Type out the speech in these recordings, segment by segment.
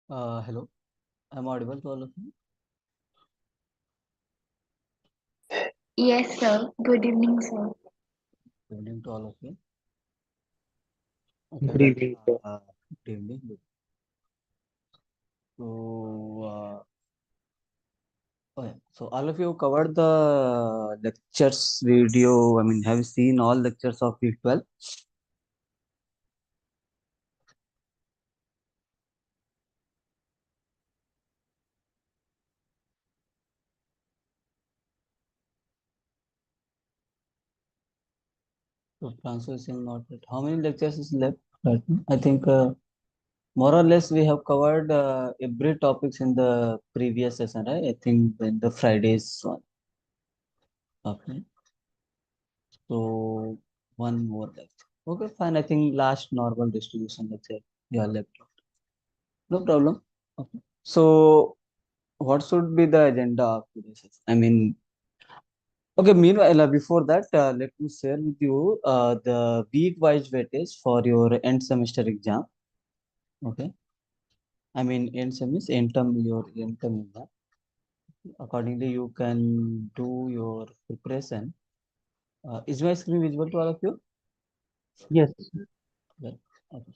Hello, I'm audible to all of you. Yes, sir. Good evening, sir. Good evening to all of you. Okay, Good evening, sir. good evening. So, so all of you covered the lectures video. I mean, have you seen all lectures of week 12? So, Francis is not it. How many lectures is left right now? I think more or less we have covered every topics in the previous session, right? I think in the Fridays one. Okay. So one more left. Okay, fine. I think last normal distribution lecture you are left. No problem. Okay. So what should be the agenda of today's session? I mean, okay. Meanwhile, before that, let me share with you the week-wise weightage for your end semester exam. Okay. I mean, end semester, end term, your end term exam. Accordingly, you can do your preparation. Is my screen visible to all of you? Yes, Well, okay.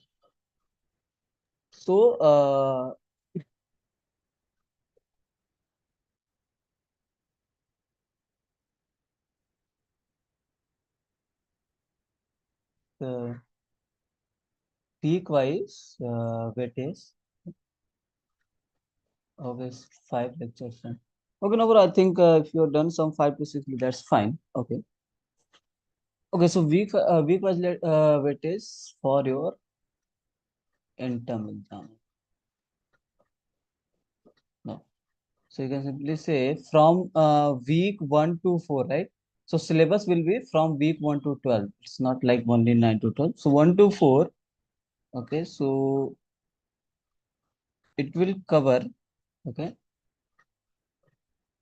So, the week-wise weightage of this 5 lectures. Okay, no, but I think if you have done some 5 to 6, that's fine. Okay. Okay, so week-wise weightage for your end-term exam. No. So you can simply say from week 1 to 4, right? So syllabus will be from week 1 to 12. It's not like only 9 to 12. So 1 to 4. Okay, so it will cover. Okay.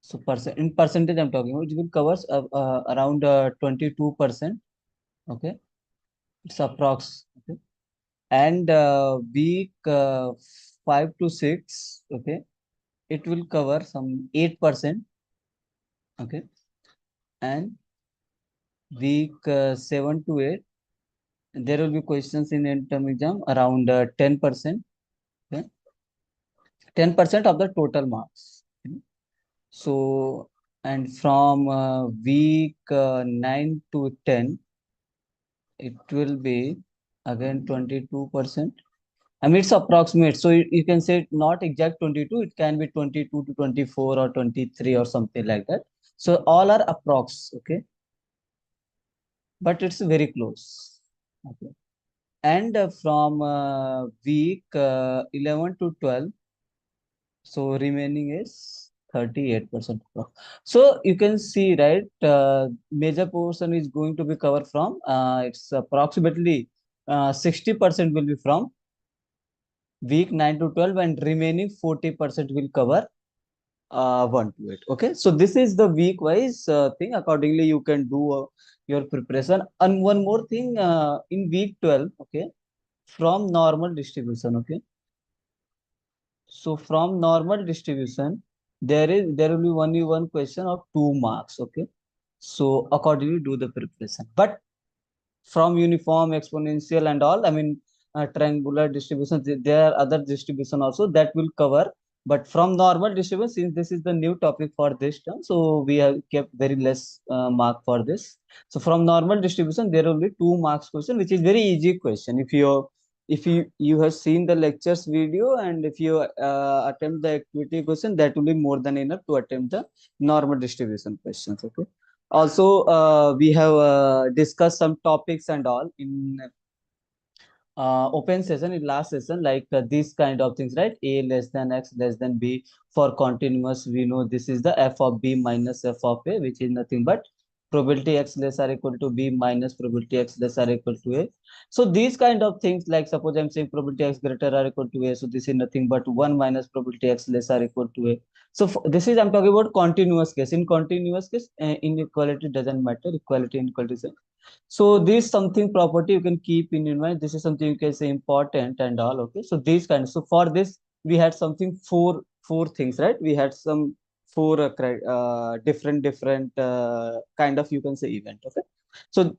So in percentage I'm talking about, it will covers around 22%. Okay. It's approx. Okay. And week 5 to 6. Okay. It will cover some 8%. Okay. And week 7 to 8, there will be questions in end-term exam around 10%. Okay. 10% of the total marks. Okay. So, and from week 9 to 10, it will be again 22%. I mean, it's approximate. So you can say not exact 22, it can be 22 to 24 or 23 or something like that. So all are approx, okay? But it's very close. Okay. And from week 11 to 12, so remaining is 38%. So you can see, right, major portion is going to be covered from, it's approximately 60% will be from week 9 to 12, and remaining 40% will cover 1 to 8. Okay, so this is the week wise thing. Accordingly, you can do your preparation. And one more thing, in week 12, okay, from normal distribution. Okay, so from normal distribution, there will be only one question of 2 marks. Okay, so accordingly do the preparation. But from uniform, exponential, and all, I mean, triangular distribution, there are other distribution also that will cover. But from normal distribution, since this is the new topic for this term, so we have kept very less mark for this. So from normal distribution, there will be 2 marks question, which is very easy question. If you have seen the lectures video, and if you attempt the activity question, that will be more than enough to attempt the normal distribution questions. Okay. Also, we have discussed some topics and all in open session, in last session, like these kind of things, right? A less than x less than b. For continuous, we know this is the f of b minus f of a, which is nothing but probability x less or equal to b minus probability x less or equal to a. So these kind of things, like suppose I'm saying probability x greater or equal to a, so this is nothing but 1 minus probability x less or equal to a. So this is, I'm talking about continuous case. In continuous case, inequality doesn't matter, equality and inequality. So this something property you can keep in your mind. This is something you can say important and all. Okay. So these kind. So for this, we had something four things, right? We had some four different kind of, you can say, event. Okay, so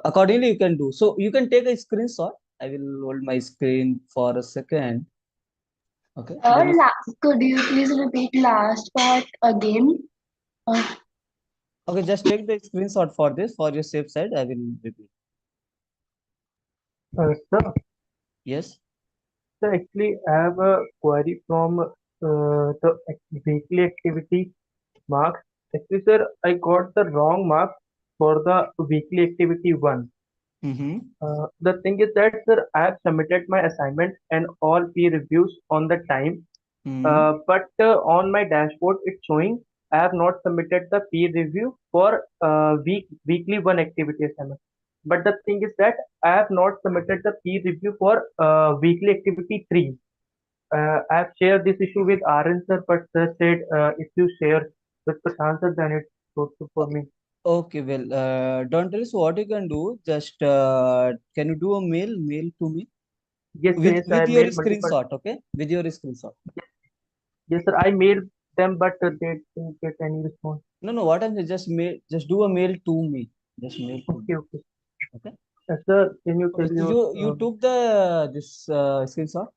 accordingly you can do. So you can take a screenshot. I will hold my screen for a second. Okay, give me. Could you please repeat last part again? Uh, Okay, just take the screenshot for this for your safe side. I will repeat. Sir, Yes. sir, actually, I have a query from the weekly activity marks. Actually, sir, I got the wrong marks for the weekly activity one. Mm-hmm. The thing is that, sir, I have submitted my assignment and all peer reviews on the time. Mm-hmm. But on my dashboard, it's showing I have not submitted the peer review for weekly one activity assignment. But the thing is that I have not submitted the peer review for weekly activity three. I have shared this issue with RN sir, but sir said if you share with Prashant sir, then it's good for me. Okay, well, don't tell us what you can do. Just can you do a mail to me Yes, sir, yes, I with your made multiple. screenshot? Okay, with your screenshot. Yes, sir, I mailed them, but they didn't get any response. No, no. What I'm saying, just do a mail to me. Just mail to me. Okay, okay. Okay. Sir, can you Okay. tell So your you took the this screenshot.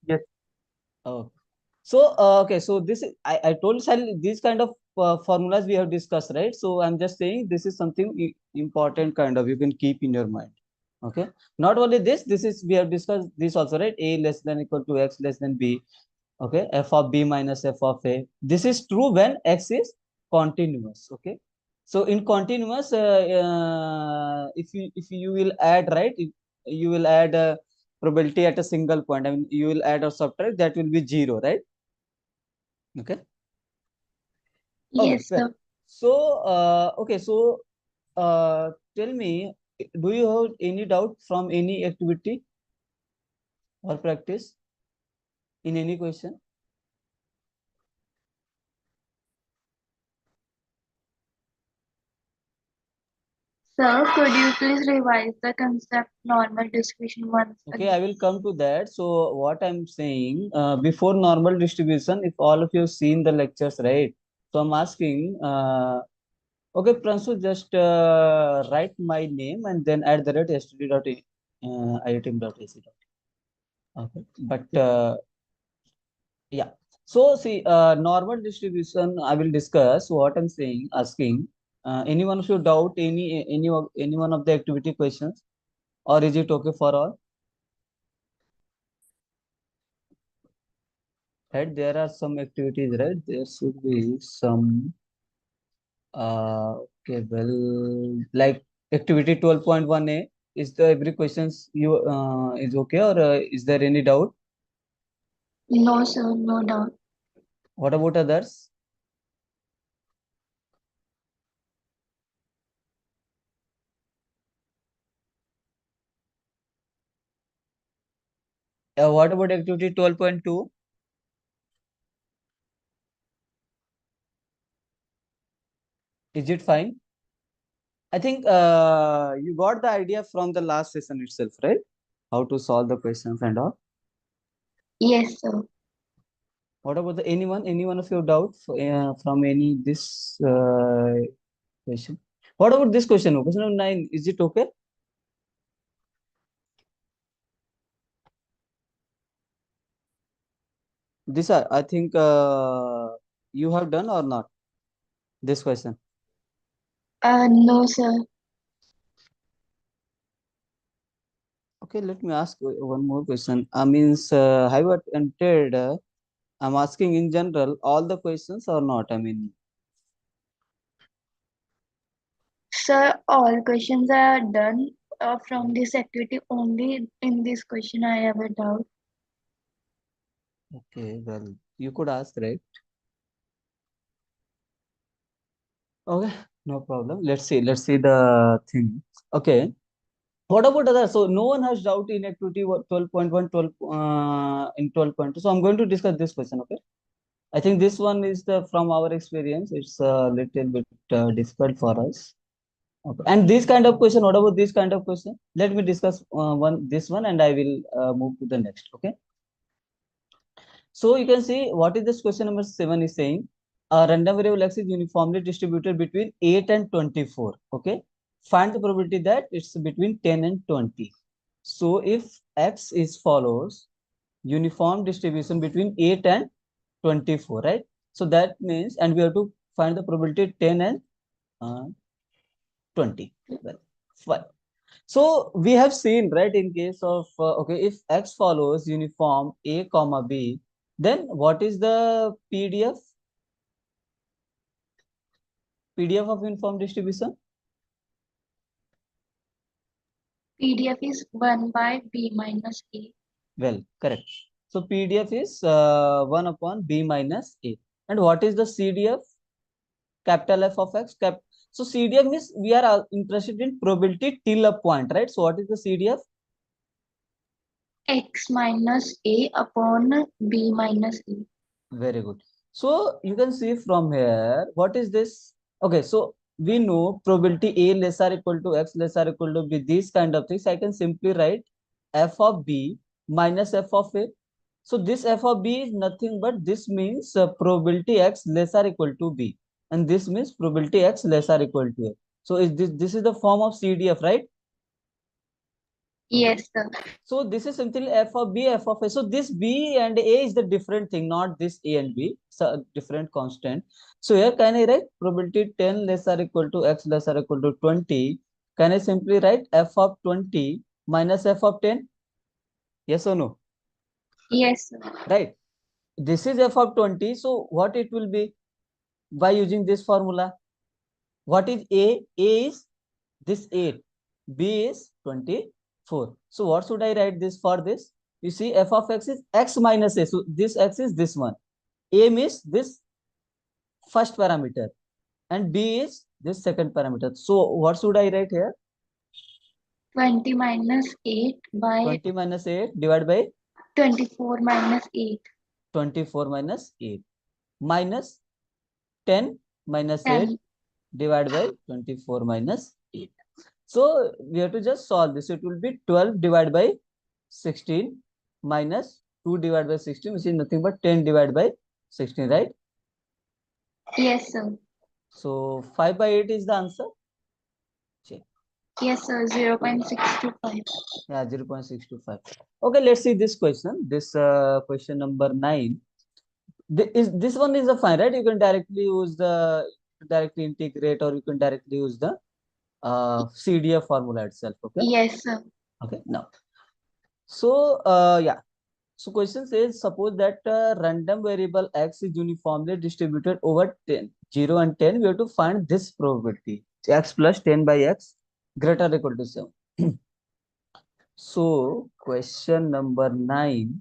yes, Oh. So okay. So this is, I told Sal, these kind of formulas we have discussed, right? So I'm just saying this is something important kind of you can keep in your mind. Okay. Not only this, this is we have discussed this also, right? A less than equal to x less than b. Okay, f of b minus f of a. This is true when x is continuous. Okay, so in continuous, if you will add, right, if you will add a probability at a single point, I mean you will add or subtract, that will be zero, right? Okay. Okay, yes, well, sir. so okay, so tell me, do you have any doubt from any activity or practice in any question? Sir, could you please revise the concept normal distribution once Okay, I again? will come to that. So what I'm saying, before normal distribution, if all of you have seen the lectures, right? So I'm asking, okay, Pransu, just write my name and then add the rate iitim.ac. Okay, but yes, yeah. So see, normal distribution, I will discuss what I'm saying, asking. Any one of you doubt any one of the activity questions, or is it okay for all? Right, there are some activities, right? There should be some, okay, well, like activity 12.1a, is the every questions you is okay, or is there any doubt? No, sir, no doubt. What about others? What about activity 12.2? Is it fine? I think you got the idea from the last session itself, right? How to solve the questions and all. Yes, sir. What about the any one of your doubts from any this question? What about this question? Question number 9, is it okay? This I think you have done or not this question. No, sir. Okay, let me ask one more question. I means have you entered? I'm asking in general all the questions or not. I mean, Sir, all questions are done from this activity. Only in this question I have a doubt. okay, well, you could ask, right? Okay, no problem. Let's see. Let's see the thing. Okay. What about other? So no one has doubt in activity 12.1, 12 in 12.2. So I'm going to discuss this question. Okay. I think this one is the from our experience. It's a little bit difficult for us. Okay. And this kind of question. What about this kind of question? Let me discuss this one, and I will move to the next. Okay. So you can see what is this question number 7 is saying. A random variable x is uniformly distributed between 8 and 24. Okay. Find the probability that it's between 10 and 20. So if x is follows uniform distribution between 8 and 24, right? So that means, and we have to find the probability 10 and 20. Well, fine. So we have seen, right, in case of, okay, if x follows uniform a comma b, then what is the PDF of uniform distribution? PDF is 1 by b minus a. Well, correct. So PDF is 1 upon b minus a. And what is the CDF? Capital F of x. So CDF means we are interested in probability till a point, right? So what is the CDF? X minus a upon b minus a. Very good. So you can see from here, what is this? Okay, so we know probability A less or equal to X less or equal to B, these kind of things. I can simply write F of B minus F of A. So this F of B is nothing but this means probability X less or equal to B. And this means probability X less or equal to A. So is this is the form of CDF, right? Yes, sir. So this is simply f of b, f of a. So this b and a is the different thing, not this a and b. It's a different constant. So here can I write probability 10 less or equal to x less or equal to 20. Can I simply write f of 20 minus f of 10? Yes or no? Yes, sir. Right. This is f of 20. So what it will be by using this formula? What is a? A is this 8. B is 24. So what should I write this for this? You see f of x is x minus a. So this x is this one. A means this first parameter and B is this second parameter. So what should I write here? 20 minus 8 by 20 minus 8 divided by 24 minus 8. 24 minus 8 minus 10 minus 8 10. divided by 24 minus 8. So we have to just solve this. It will be 12 divided by 16 minus 2 divided by 16, which is nothing but 10 divided by 16, right? Yes, sir. So 5 by 8 is the answer. Check. Yes, sir. 0.625. Yeah, 0.625. Okay, let's see this question. This question number 9. This one is a fine, right? You can directly use the directly integrate, or you can directly use the CDF formula itself. Okay. Yes, sir. Okay. Now, so yeah. So question says, suppose that random variable x is uniformly distributed over 10, 0 and 10. We have to find this probability, x plus 10 by x greater or equal to 7. So question number 9.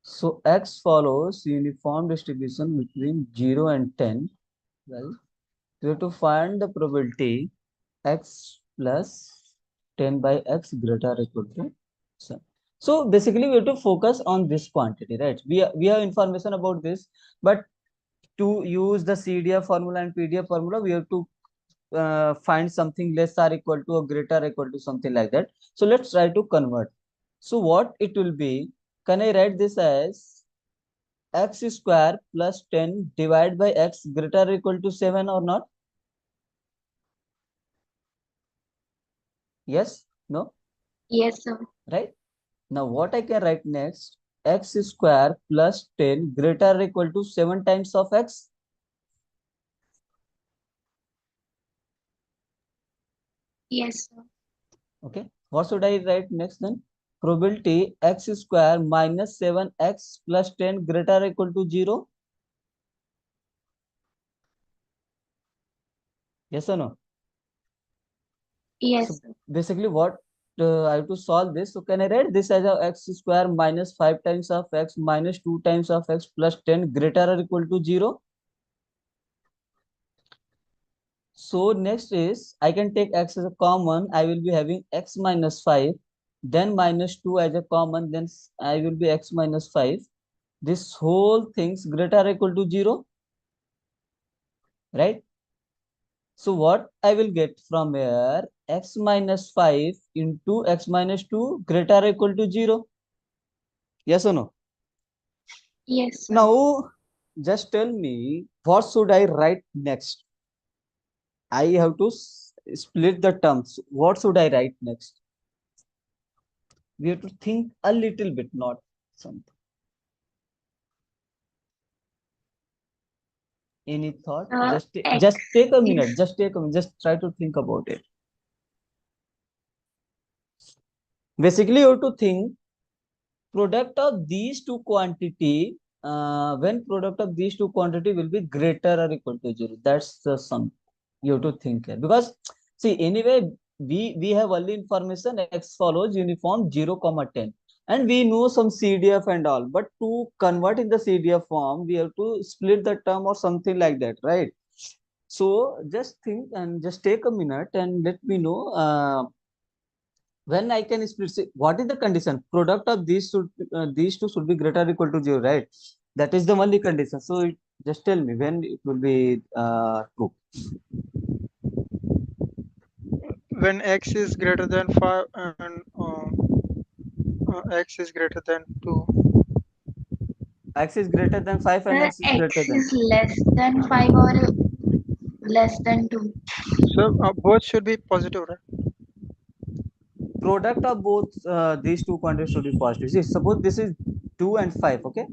So x follows uniform distribution between 0 and 10. Well, we have to find the probability x plus 10 by x greater or equal to 7. So basically we have to focus on this quantity, right? We have information about this, but to use the CDF formula and PDF formula, we have to find something less or equal to or greater or equal to something like that. So let's try to convert. So what it will be, can I write this as x square plus 10 divided by x greater or equal to 7 or not? Yes? No? Yes, sir. Right? Now what I can write next? X square plus 10 greater or equal to 7 times of x. Yes, sir. Okay. What should I write next then? Probability x square minus 7x plus 10 greater or equal to 0. Yes or no? Yes, So sir. basically what I have to solve this. So can I write this as a x square minus 5 times of x minus 2 times of x plus 10 greater or equal to 0. So next is I can take x as a common. I will be having x minus 5, then minus 2 as a common, then I will be x minus 5. This whole things greater or equal to 0, right? So what I will get from here, x minus 5 into x minus 2 greater or equal to 0. Yes or no? Yes, sir. Now, just tell me what should I write next? I have to split the terms. What should I write next? We have to think a little bit, not something. Any thought? Just X take a minute. is Just take a minute. Just try to think about it. Basically, you have to think product of these two quantity. When product of these two quantity will be greater or equal to zero. That's the sum. You have to think here because see anyway we have only information x follows uniform 0 comma 10 and we know some CDF and all, but to convert in the CDF form we have to split the term or something like that, right? So just think and just take a minute and let me know when I can split. See, what is the condition? Product of these two should be greater or equal to zero, right? That is the only condition. So just tell me when it will be true. When x is greater than 5 and x is greater than 2. X is greater than 5 and the x is greater X than is less than 5 or less than 2. So both should be positive, right? product of both these two quantities should be positive. See, suppose this is 2 and 5, okay?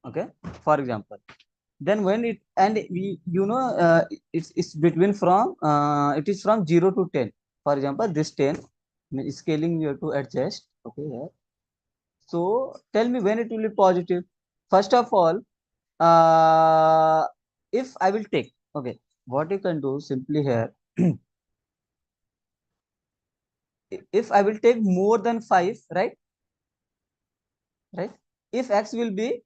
Okay, for example. Then when it and we it's between from it is from 0 to 10. For example, this 10 scaling you have to adjust, okay, yeah. So tell me when it will be positive. First of all, if I will take, okay, what you can do simply here, if I will take more than 5, right? Right? If x will be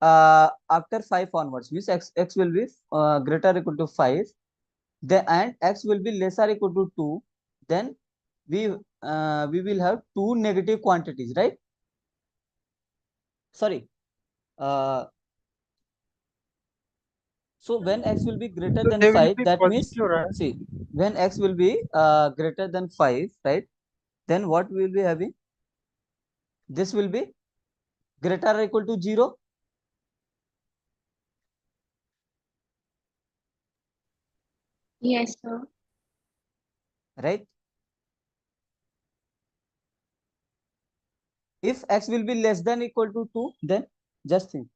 after 5 onwards, means x will be greater or equal to 5, then and x will be lesser or equal to 2, then we will have two negative quantities, right? Sorry. Uh, so when x will be greater So than they will 5, be that means, positive, right? see, when x will be greater than 5, right? Then what we will be having? This will be greater or equal to 0, Yes, sir. right? If x will be less than equal to 2, then just think.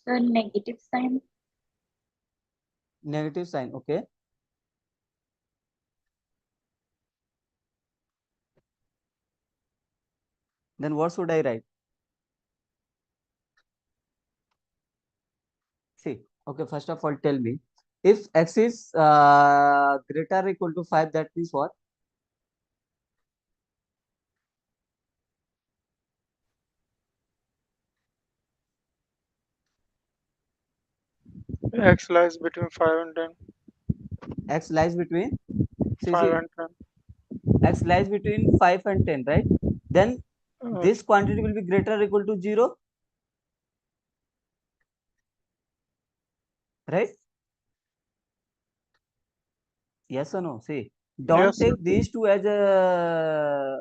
So negative sign. Negative sign, okay. Then what should I write? See, okay, first of all, tell me if x is greater or equal to 5, that means what? X lies between 5 and 10. X lies between, 5 see, and 10. x lies between 5 and 10, right? Then Uh, this quantity will be greater or equal to 0, right? Yes or no? See, don't yes, sir. take these two as a,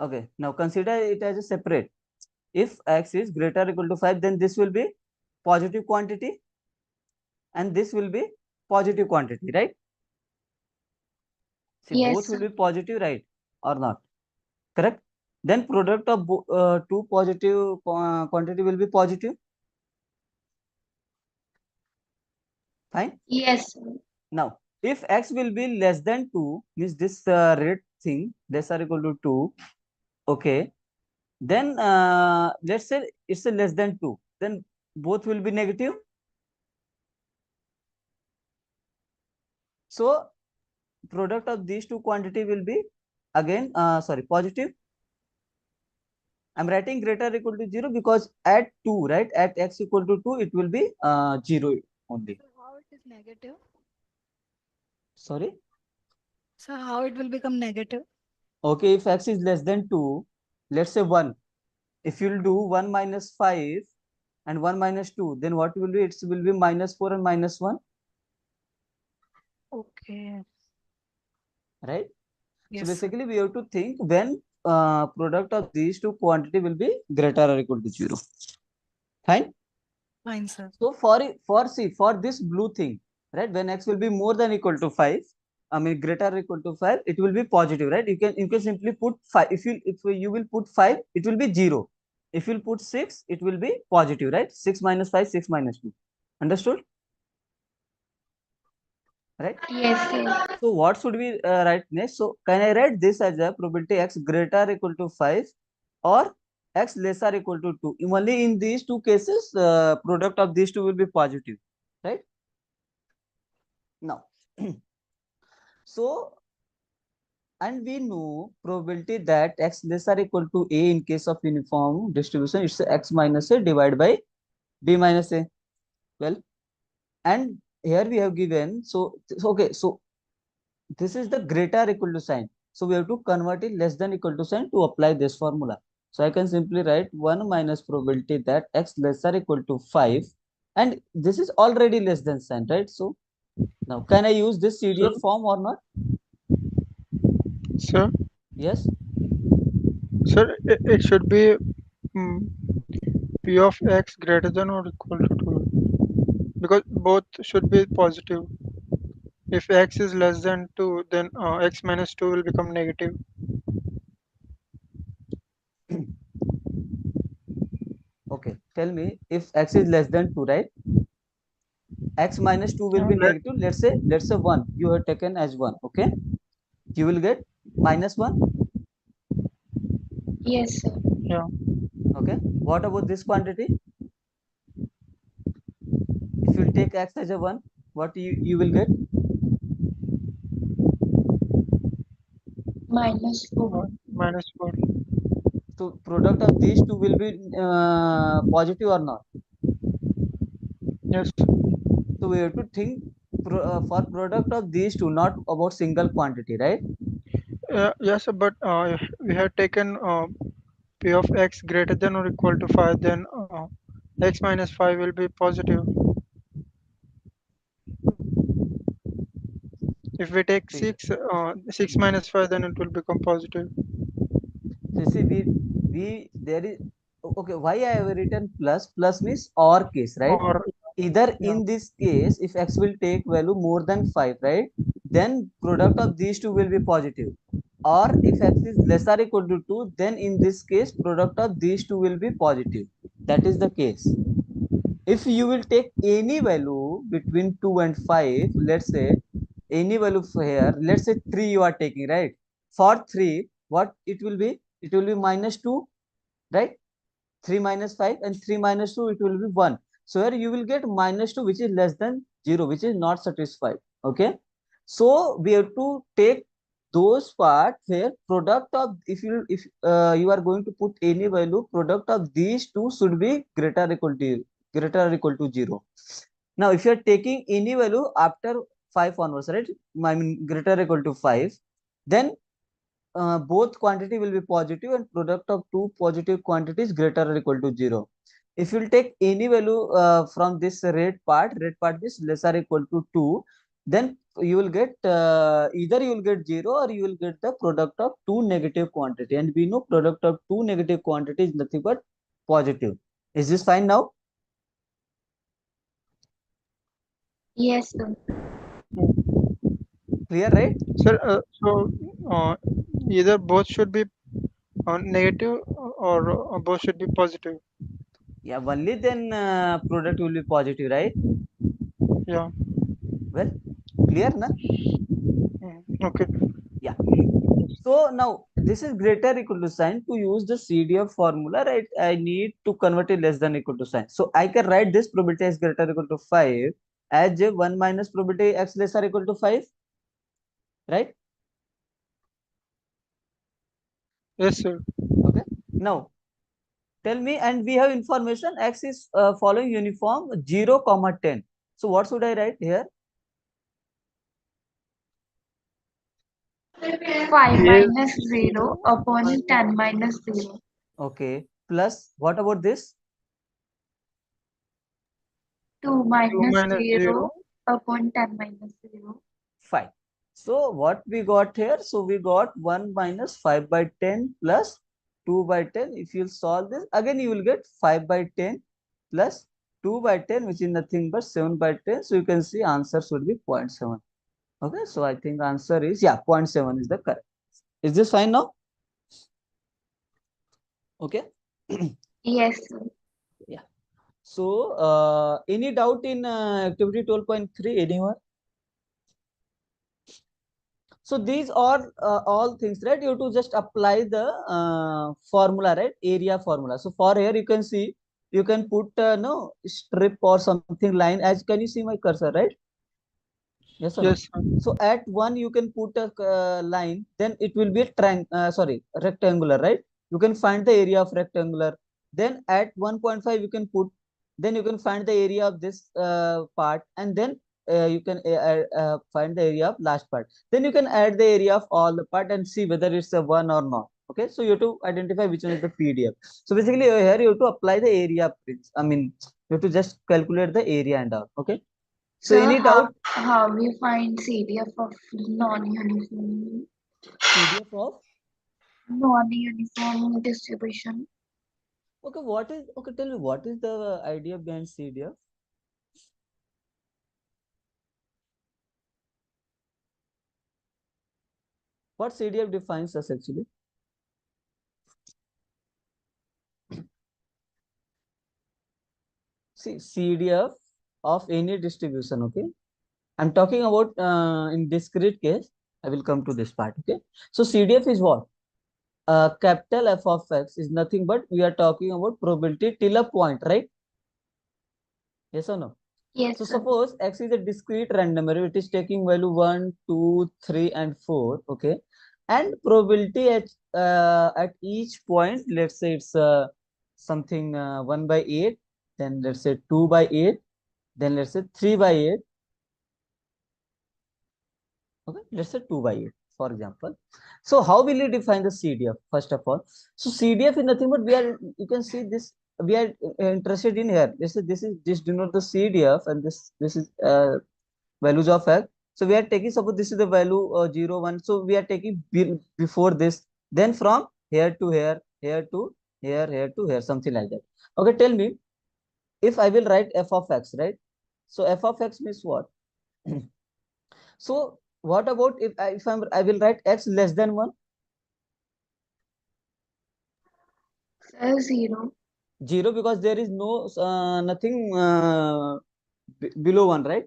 okay, now consider it as a separate. If x is greater or equal to 5, then this will be positive quantity and this will be positive quantity, right? See, Yes, both will sir. be positive, right? Or not? Correct? Then product of two positive quantity will be positive. Fine. Yes, sir. Now, if x will be less than 2, means this red thing, less or equal to 2, okay, then let's say it's a less than 2, then both will be negative. So product of these two quantity will be again sorry, positive. I'm writing greater or equal to 0 because at 2, right, at x equal to 2 it will be 0 only. So how it is negative? Sorry. So how it will become negative? Okay, if x is less than 2, let's say 1, if you'll do 1 minus 5 and 1 minus 2, then what will be? It will be minus 4 and minus 1, Okay. right? So Yes, sir. basically we have to think when product of these two quantity will be greater or equal to 0. Fine. Fine, sir. So for this blue thing, right? When x will be more than equal to 5, I mean greater or equal to 5, it will be positive, right? You can simply put 5. If you will put 5, it will be 0. If you put 6, it will be positive, right? 6 minus 5, 6 minus 2. Understood? Right? Yes, sir. So what should we write next? So can I write this as a probability x greater or equal to 5 or x lesser or equal to 2? Only in these two cases, product of these two will be positive, right? Now, so, and we know probability that x lesser or equal to a in case of uniform distribution, it's x minus a divided by b minus a. Well, and here we have given, okay, so this is the greater equal to sign. So we have to convert it less than equal to sign to apply this formula. So I can simply write 1 minus probability that x lesser equal to 5, and this is already less than sign, right? So now can I use this So, CDF form or not? sir, Yes. sir, it should be mm, p of x greater than or equal to 2 because both should be positive. If x is less than 2, then x minus 2 will become negative. Okay. Tell me if x is less than 2, right? X minus 2 will Yeah, be negative. Let's say 1. You have taken as 1. Okay. You will get minus 1. Yes, sir. yeah, Okay. What about this quantity? If you take x as a 1, what you will get? -4. minus 4. So product of these two will be positive or not? Yes, So we have to think for product of these two, not about single quantity, right? yes, but if we have taken p of x greater than or equal to 5, then x minus 5 will be positive. If we take See, 6 minus 5, then it will become positive. so see, we there is okay. Why I have written plus? Plus means or case, right? Or, Either yeah, in this case, if x will take value more than 5, right? Then product of these two will be positive. Or if x is lesser equal to 2, then in this case, product of these two will be positive. That is the case. If you will take any value between 2 and 5, let's say any value for here, let's say 3 you are taking, right? For 3, what it will be? It will be minus 2, right? 3 minus 5 and 3 minus 2, it will be 1. So here you will get minus 2, which is less than 0, which is not satisfied. Okay. So we have to take those part where product of, if you are going to put any value, product of these two should be greater or equal to 0. Now if you are taking any value after 5 onwards, right? I mean greater or equal to 5, then both quantity will be positive and product of two positive quantities greater or equal to 0. If you will take any value from this red part is lesser equal to 2, then you will get either you will get 0 or you will get the product of two negative quantity, and we know product of two negative quantity is nothing but positive. Is this fine now? Yes, sir. Clear, right? sir. Uh, either both should be negative or both should be positive. Yeah, only then product will be positive, right? Yeah. Well, clear na? Okay. Yeah. So now this is greater equal to sign. To use the CDF formula, right? I need to convert it less than equal to sign. So I can write this probability x greater equal to 5 as a 1 minus probability x lesser equal to 5, right? Yes, sir. Okay. Now tell me, and we have information x is following uniform 0 comma 10. So what should I write here? 5 Yes. minus 0 upon 10 minus 0. Okay. Plus what about this? 2 2 minus minus 0. 0 upon 10 minus 0. Fine. So what we got here? So we got 1 minus 5 by 10 plus 2 by 10. If you solve this, again you will get 5 by 10 plus 2 by 10, which is nothing but 7 by 10. So you can see answer should be 0.7. Okay, so I think answer is, yeah, 0.7 is the correct. Is this fine now? Okay. Yes, sir. Yeah. So any doubt in activity 12.3, anyone? So these are all things, right? You have to just apply the formula, right? Area formula. So for here, you can see, you can put no strip or something line. As can you see my cursor, right? Yes or no? Yes, sir. So at one you can put a line, then it will be a sorry, rectangular, right? You can find the area of rectangular. Then at 1.5 you can put, then you can find the area of this part, and then you can find the area of last part. Then you can add the area of all the part and see whether it's a one or not. Okay, so you have to identify which one is the PDF. So basically here you have to apply the area. I mean, you have to just calculate the area and all. Okay. So Sir, any doubt? how we find CDF of non-uniform PDF of, non-uniform distribution? okay, what is, okay, tell me what is the idea behind CDF? What CDF defines us actually? See, CDF of any distribution. Okay, I'm talking about in discrete case. I will come to this part. Okay, so CDF is what? Capital F of X is nothing but we are talking about probability till a point, right? Yes or no? Yes, So sir. suppose X is a discrete random number, it is taking value 1, 2, 3, and 4. Okay. And probability at each point, let's say it's something 1 by 8, then let's say 2 by 8, then let's say 3 by 8. Okay, let's say 2 by 8, for example. So how will you define the CDF? First of all, so CDF is nothing but we are, you can see this, we are interested in here. This denote the CDF, and this is values of X. So we are taking, suppose this is the value 0, 1. So we are taking before this, then from here to here, here to here, here to here, something like that. Okay, tell me, if I will write f of x, right? So f of x means what? So what about I will write x less than 1? Sir, 0. 0, because there is no nothing below 1, right?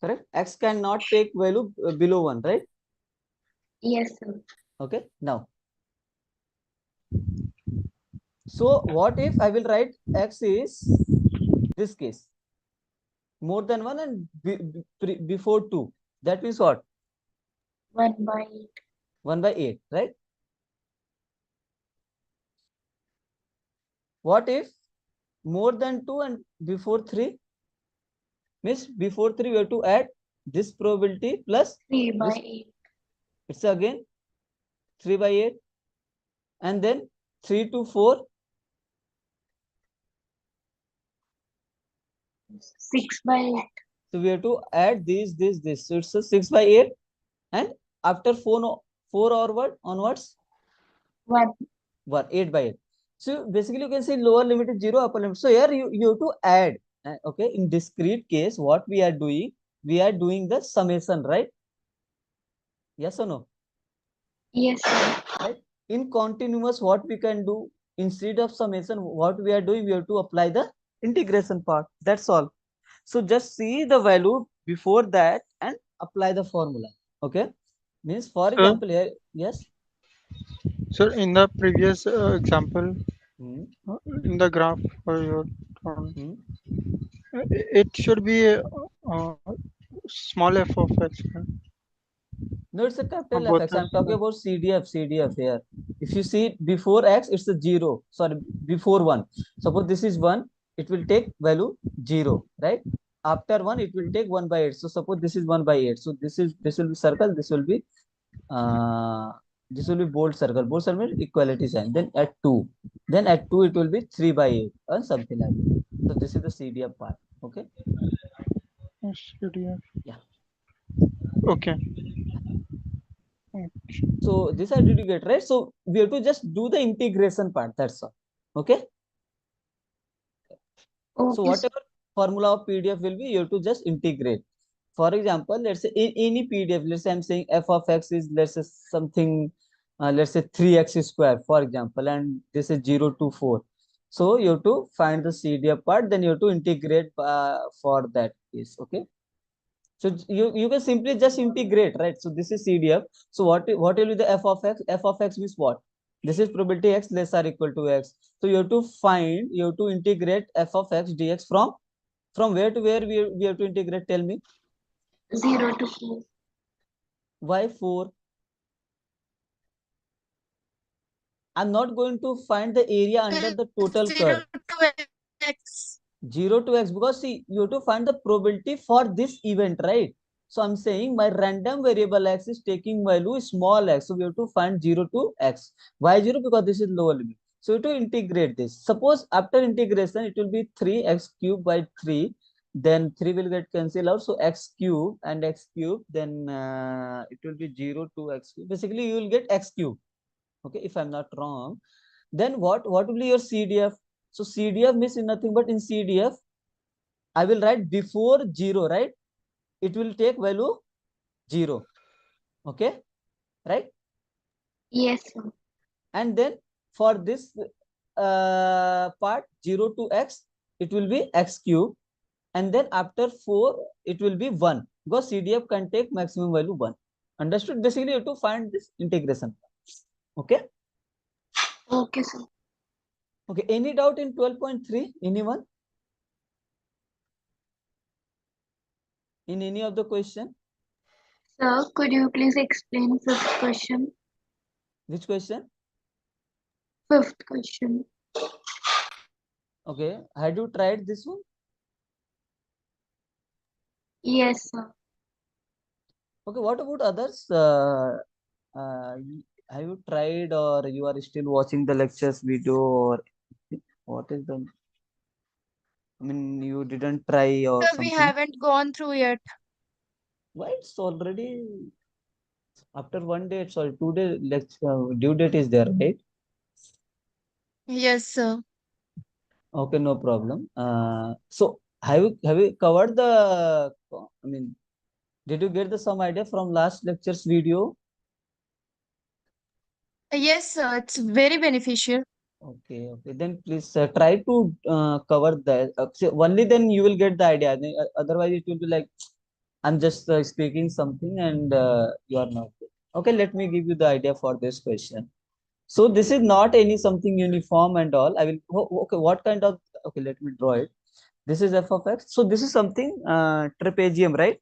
Correct. X cannot take value below 1, right? Yes, sir. Okay, now, so what if I will write x is this case more than 1 and before 2? That means what? 1 by 8. 1 by 8, right? What if more than 2 and before 3? Means before 3 we have to add this probability plus 3 by this. 8. It's again 3 by 8, and then 3 to 4. 6 by 8. So we have to add this. So it's a 6 by 8, and after 4, 4 onwards 1. 1, 8 by 8. So basically you can say lower limit is 0, upper limit. So here you have to add. Okay, in discrete case, what we are doing? We are doing the summation, right? Yes or no? Yes, sir. Right? In continuous, what we can do? Instead of summation, what we are doing? We have to apply the integration part. That's all. So just see the value before that and apply the formula. Okay. Means, for Sir, example, here, yes. sir, in the previous example, Hmm. in the graph for your turn, Hmm. it should be small f of x, right? No, it's a For capital both FX. are I'm talking same. about CDF here. If you see before X, it's a 0. Sorry, before 1. Suppose this is 1, it will take value 0, right? After 1, it will take 1 by 8. So suppose this is 1 by 8. So this will be circle, uh this will be bold circle. Bold circle means equality sign. Then at 2. Then at 2 it will be 3 by 8 or something like that. So this is the CDF part. Okay. CDF. Yeah. Okay. So this I did you get right? So we have to just do the integration part. That's all. Okay. So Okay, sir. whatever formula of PDF will be, you have to just integrate. For example, let's say in any PDF, let's say I'm saying f of x is, let's say something, let's say 3x square, for example, and this is 0 to 4. So you have to find the CDF part, then you have to integrate for that case. Okay. So you can simply just integrate, right? So this is CDF. So what will be the f of x? F of x means what? This is probability x less or equal to x. So you have to integrate f of x dx from where to where we have to integrate? Tell me. 0 to 4. Why 4? I'm not going to find the area under the total 0 curve. to x. 0 to x, because see, you have to find the probability for this event, right? So I'm saying my random variable x is taking value small x. So we have to find 0 to x. Why 0? Because this is lower limit. So to integrate this, suppose after integration, it will be 3x cubed by 3. Then 3 will get cancelled out. So x cube and x cube, then it will be 0 to x cube. Basically, you will get x cube. Okay, if I'm not wrong. Then what will be your CDF? So CDF means nothing but in CDF, I will write before 0, right? It will take value 0. Okay, right? Yes, sir. And then for this part 0 to x, it will be x cube. And then after 4, it will be 1. Because CDF can take maximum value 1. Understood? Basically, you have to find this integration. Okay. Okay, sir. Okay. Any doubt in 12.3? Anyone? In any of the question? Sir, could you please explain fifth question? Which question? Fifth question. Okay. Had you tried this one? Yes, sir. Okay. What about others? Uh, have you tried, or you are still watching the lectures video, or what is the? I mean, you didn't try or Sir, we something. haven't gone through yet. Why it's already after 1 day? Sorry, 2 day lecture due date is there, right? Yes, sir. Okay, no problem. So have you covered the? I mean, did you get the some idea from last lecture's video? Yes, sir. It's very beneficial. Okay, okay. Then please try to cover that. So only then you will get the idea. Otherwise, it will be like I'm just speaking something and you are not. Okay, let me give you the idea for this question. So this is not any something uniform and all. I will. Okay, what kind of? Okay, let me draw it. This is f of x. So this is something trapezium, right?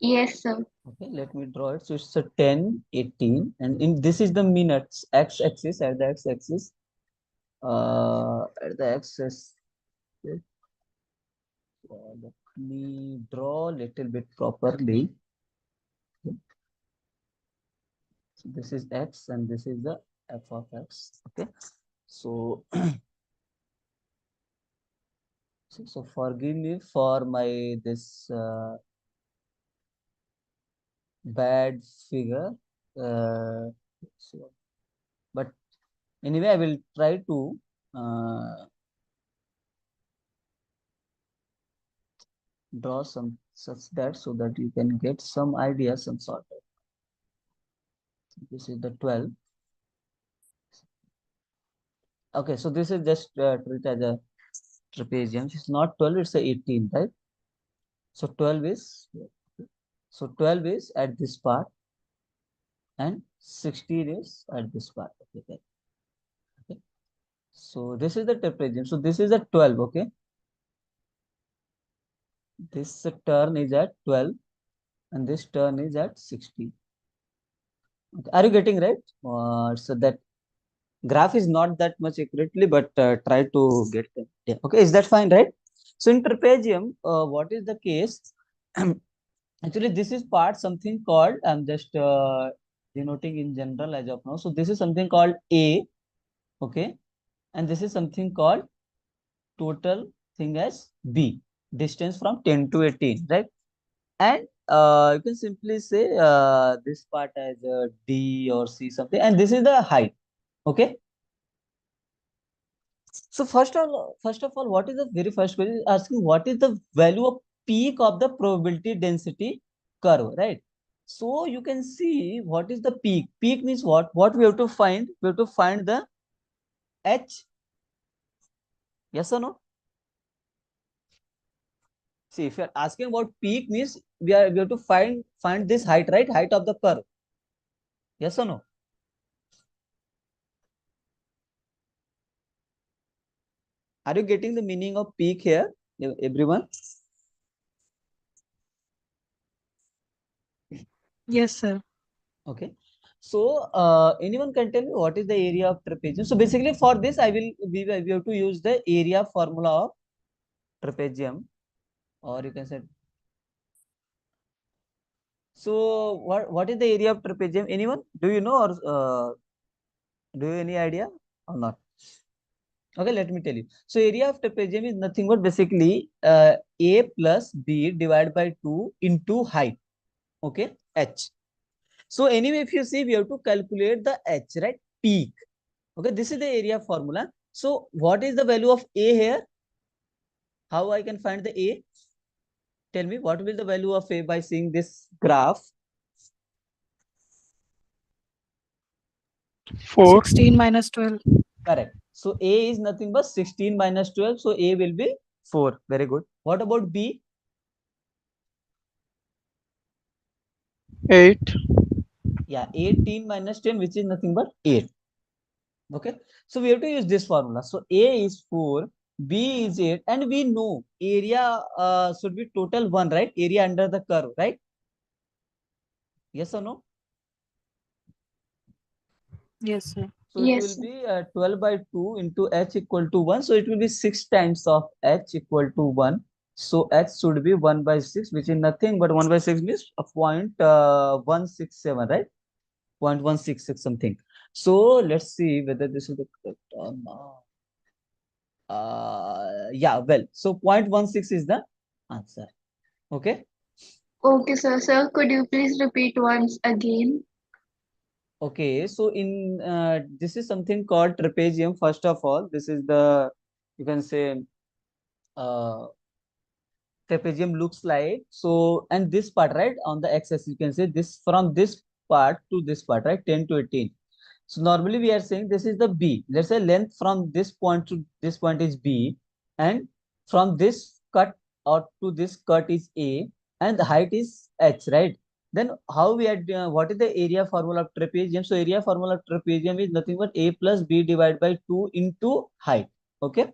Yes, sir. Okay, let me draw it. So it's a 10, 18, and in this is the minutes x-axis at the x-axis. At the x-axis. Let me draw a little bit properly. So this is x and this is the f of x. Okay. So, so forgive me for my this bad figure. So, but anyway, I will try to draw some such that so that you can get some idea, some sort of. This is the 12. Okay, so this is just treat as a trapezium. It's not 12, it's a 18, right? So 12 is, so 12 is at this part and 16 is at this part. Okay, okay. So this is the trapezium. So this is a 12, okay? This turn is at 12 and this turn is at 16. Okay. Are you getting right? So that graph is not that much accurately, but try to get them. Yeah. Okay, is that fine, right? So in trapezium, what is the case? Actually, this is part something called, I'm just denoting in general as of now. So this is something called A, okay, and this is something called total thing as B, distance from 10 to 18, right? And you can simply say this part as D or C something, and this is the height. Okay. So first of all, what is the very first question? Asking what is the value of peak of the probability density curve, right? So you can see what is the peak. Peak means what? What we have to find? We have to find the H. Yes or no? See, if you are asking about peak means we have to find this height, right? Height of the curve. Yes or no? Are you getting the meaning of peak here, everyone? Yes, sir. Okay. So anyone can tell me what is the area of trapezium? So basically for this, we have to use the area formula of trapezium, or you can say. So what is the area of trapezium? Anyone? Do you know, or do you any idea or not? Okay, let me tell you. So area of trapezium is nothing but basically A plus B divided by 2 into height. Okay, H. So anyway, if you see, we have to calculate the H, right? Peak. Okay, this is the area formula. So what is the value of A here? How I can find the A? Tell me what will the value of A by seeing this graph? 4. 16 minus 12. Correct. So A is nothing but 16 minus 12. So A will be 4. Very good. What about B? 8. Yeah, 18 minus 10, which is nothing but 8. Okay. So we have to use this formula. So A is 4, B is 8, and we know area should be total 1, right? Area under the curve, right? Yes or no? Yes, sir. So it will Yes, sir. be 12 by 2 into h equal to 1. So it will be 6 times of h equal to 1. So h should be 1 by 6, which is nothing but 1 by 6 means a point 167, right? 0.166 something. So let's see whether this is the correct or not. Yeah, well, so 0.16 is the answer. Okay. Okay, sir. Sir, could you please repeat once again? Okay, so in this is something called trapezium. First of all, this is the, you can say, uh, trapezium looks like. So, and this part, right, on the x-axis, you can say this from this part to this part, right, 10 to 18. So normally we are saying this is the B. Let's say length from this point to this point is B, and from this cut out to this cut is A, and the height is H, right? Then how we are, what is the area formula of trapezium? So area formula of trapezium is nothing but A plus B divided by 2 into height. Okay.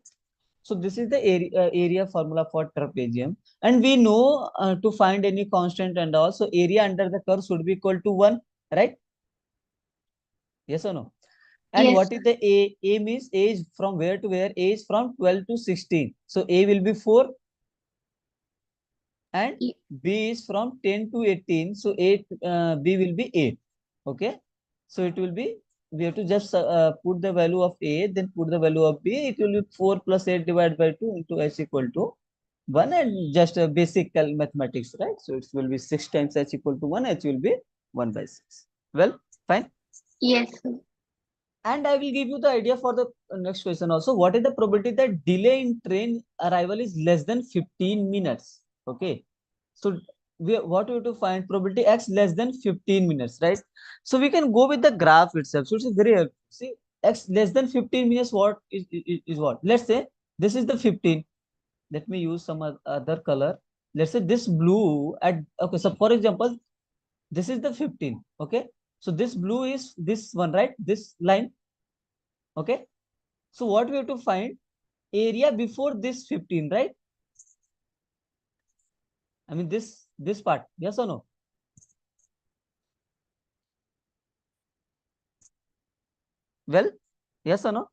So this is the area formula for trapezium, and we know to find any constant and also area under the curve should be equal to 1, right? Yes or no? And Yes, what is sir. the A? A means A is from where to where? A is from 12 to 16. So A will be 4, and Y- B is from 10 to 18. So B will be 8. Okay. So it will be, we have to just put the value of A, then put the value of B. It will be 4 plus 8 divided by 2 into H equal to 1, and just a basic mathematics, right? So it will be 6 times H equal to 1. H will be 1 by 6. Well, fine. Yes, sir. And I will give you the idea for the next question also. What is the probability that delay in train arrival is less than 15 minutes? Okay. So what we have to find probability x less than 15 minutes, right? So we can go with the graph itself. So it's very helpful. See, x less than 15 minutes, what is what? Let's say this is the 15. Let me use some other color. Let's say this blue at, okay. So for example, this is the 15. Okay. So this blue is this one, right? This line. Okay. So what we have to find area before this 15, right? I mean this part, yes or no? Well, yes or no?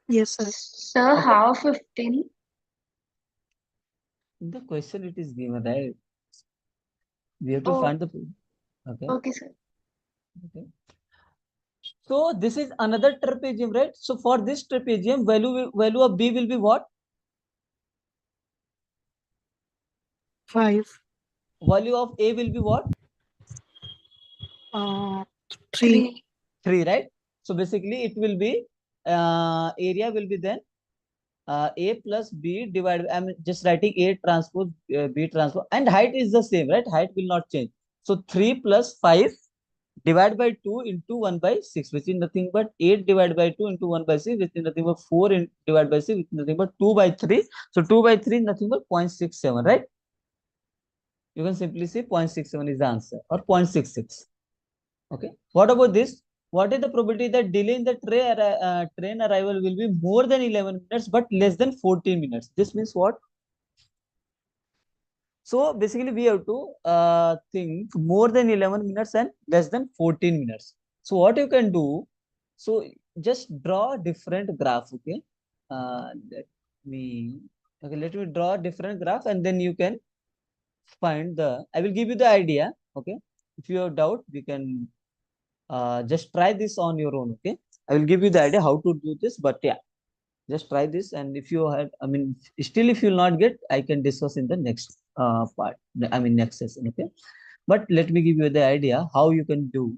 Yes, sir. Sir, Okay. how 15? In the question it is given, right? We have to Oh, find the, okay. okay, sir. Okay. So this is another trapezium, right? So for this trapezium, value of B will be what? 5. Value of A will be what? 3. 3. 3, right? So basically it will be area will be then A plus B divided. I'm just writing A transpose B transpose, and height is the same, right? Height will not change. So 3 plus 5 divided by 2 into 1 by 6, which is nothing but 8 divided by 2 into 1 by 6, which is nothing but 4 divided by 6, which is nothing but 2 by 3. So 2 by 3 is nothing but 0.67, right? You can simply say 0.67 is the answer, or 0.66. Okay. What about this? What is the probability that delay in the train arrival will be more than 11 minutes but less than 14 minutes? This means what? So basically we have to think more than 11 minutes and less than 14 minutes. So what you can do, so just draw different graph, okay? Let me, okay, let me draw a different graph, and then you can find I will give you the idea, okay? If you have doubt, we can just try this on your own, okay? I will give you the idea how to do this, but yeah, just try this. And if you had, I mean, still if you will not get, I can discuss in the next part, I mean next session, okay? But let me give you the idea how you can do,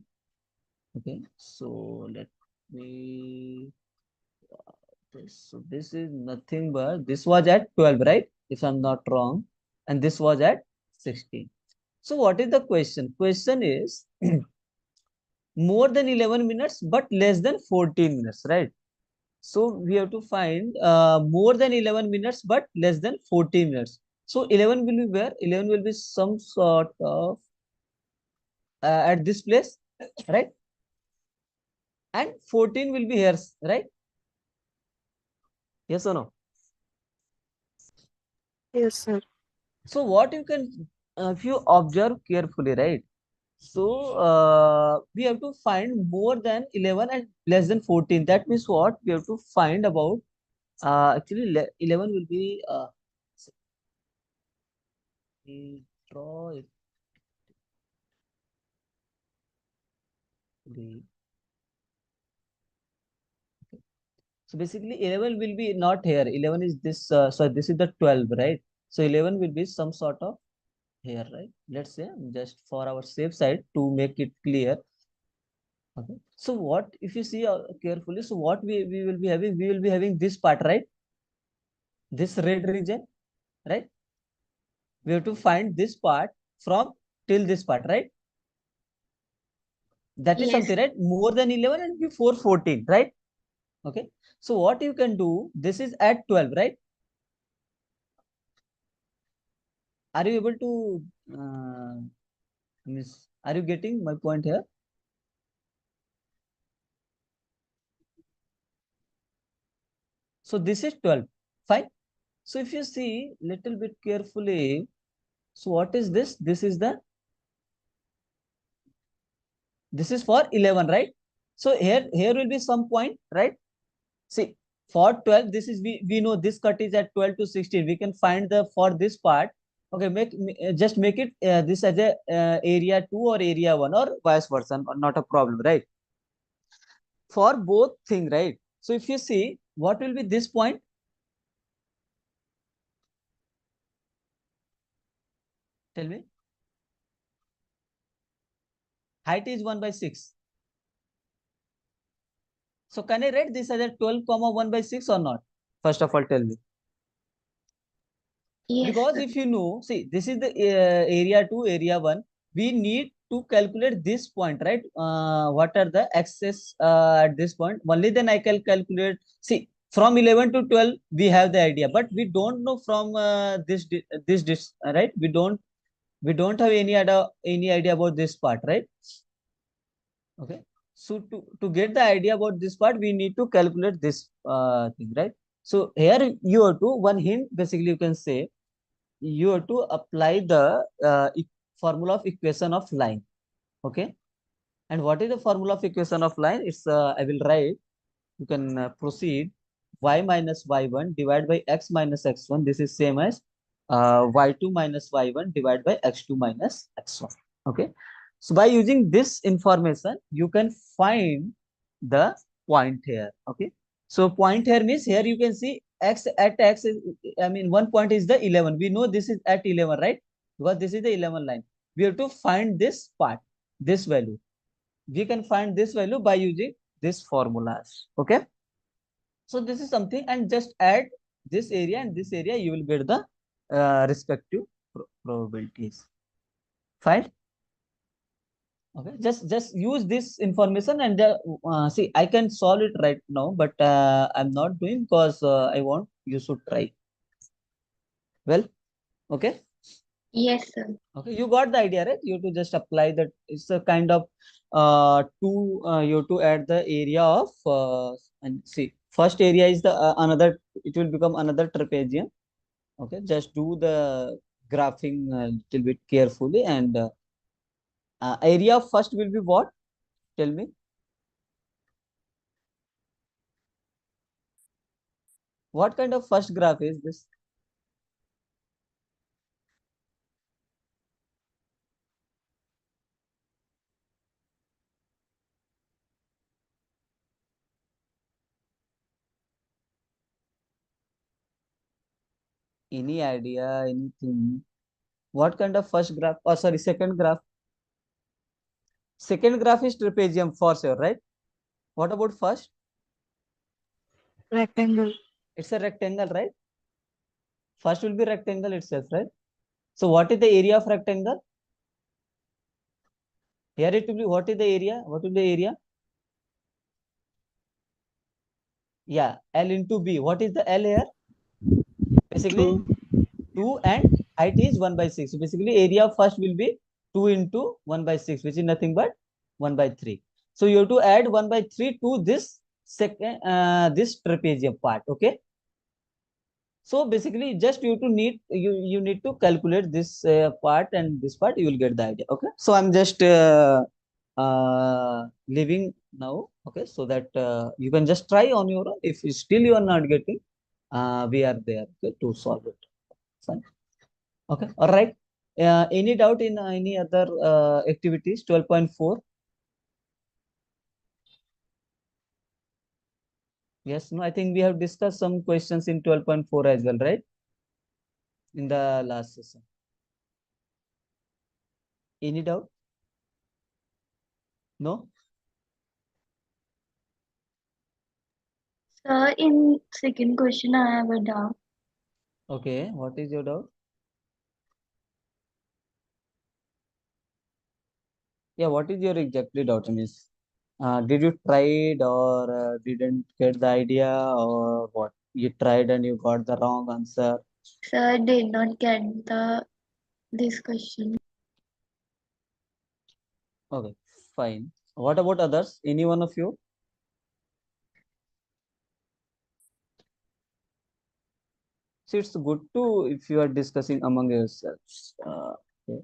okay? So let me so this is nothing but, this was at 12, right? If I'm not wrong, and this was at 16. So what is the question? Question is more than 11 minutes but less than 14 minutes, right? So we have to find more than 11 minutes but less than 14 minutes. So 11 will be where? 11 will be some sort of at this place, right? And 14 will be here, right? Yes or no? Yes, sir. So what you can, if you observe carefully, right? So we have to find more than 11 and less than 14. That means what? We have to find about, actually 11 will be, we draw it. So basically 11 will be not here. 11 is this, so this is the 12, right? So 11 will be some sort of here, right? Let's say just for our safe side to make it clear. Okay. So what, if you see carefully, so what we will be having, we will be having this part, right? This red region, right? We have to find this part from till this part, right? That is Yes. something, right? More than 11 and before 14, right? Okay. So what you can do, this is at 12, right? Are you able to, miss, are you getting my point here? So this is 12, fine. So if you see little bit carefully, so what is this? This is this is for 11, right? So here will be some point, right? See, for 12, this is, we know this cut is at 12 to 16. We can find the, for this part, okay, just make it this as a area 2 or area 1 or vice versa, not a problem, right? For both thing, right? So if you see, what will be this point? Tell me. Height is 1 by 6. So can I write this as a 12 comma 1 by 6 or not? First of all, tell me. Yes, Because sir. if you know, see, this is the area 2, area 1. We need to calculate this point, right? What are the axes at this point? Only then I can calculate. See, from 11 to 12, we have the idea, but we don't know from this, right? We don't have any idea about this part, right? Okay. So to get the idea about this part, we need to calculate this thing, right? So here you have to, one hint, basically you can say, you have to apply the formula of equation of line. Okay. And what is the formula of equation of line? It's, I will write, you can proceed, y minus y1 divided by x minus x1. This is same as y2 minus y1 divided by x2 minus x1. Okay. So by using this information, you can find the point here. Okay. So point here means here you can see x at x is, I mean, one point is the 11. We know this is at 11, right? Because this is the 11 line. We have to find this part, this value. We can find this value by using this formulas. Okay. So this is something, and just add this area and this area, you will get the respective probabilities. Fine. Okay, just use this information and see, I can solve it right now, but I'm not doing because I want you should try. Well, okay, Yes, sir. okay, you got the idea, right? You have to just apply that. It's a kind of you have to add the area of and see, first area is the another. It will become another trapezium. Okay, just do the graphing a little bit carefully, and area of first will be what? Tell me. What kind of first graph is this? Any idea, anything? What kind of first graph? Oh, sorry, second graph. Second graph is trapezium for sure, right? What about first? Rectangle. It's a rectangle, right? First will be rectangle itself, right? So what is the area of rectangle? Here it will be, what is the area? What will be the area? Yeah, L into B. What is the L here? Basically, 2. 2 and height is 1 by 6. So basically, area of first will be 2 into 1 by 6, which is nothing but 1 by 3. So you have to add 1 by 3 to this second, this trapezium part. Okay. So basically, just you need to calculate this part and this part. You will get the idea. Okay. So I'm just leaving now. Okay. So that you can just try on your own. If still you are not getting, we are there, okay, to solve it. Fine. Okay. All right. Any doubt in any other activities? 12.4. Yes. No. I think we have discussed some questions in 12.4 as well, right? In the last session. Any doubt? No. Sir, in second question, I have a doubt. Okay. What is your doubt? Yeah. What is your exactly doubt, Miss? Did you tried or didn't get the idea, or what? You tried and you got the wrong answer. Sir, I did not get this question. Okay. Fine. What about others? Any one of you? See, it's good to if you are discussing among yourselves. Okay.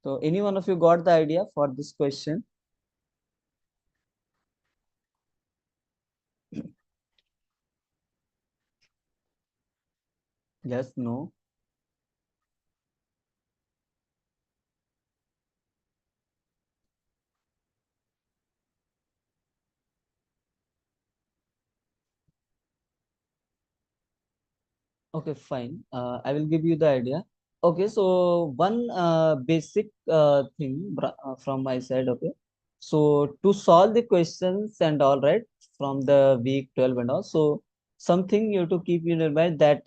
So, any one of you got the idea for this question? Yes, no. Okay, fine. I will give you the idea. Okay, so one basic thing from my side. Okay, so to solve the questions and all, right, from the week 12 and all, so something you have to keep in your mind that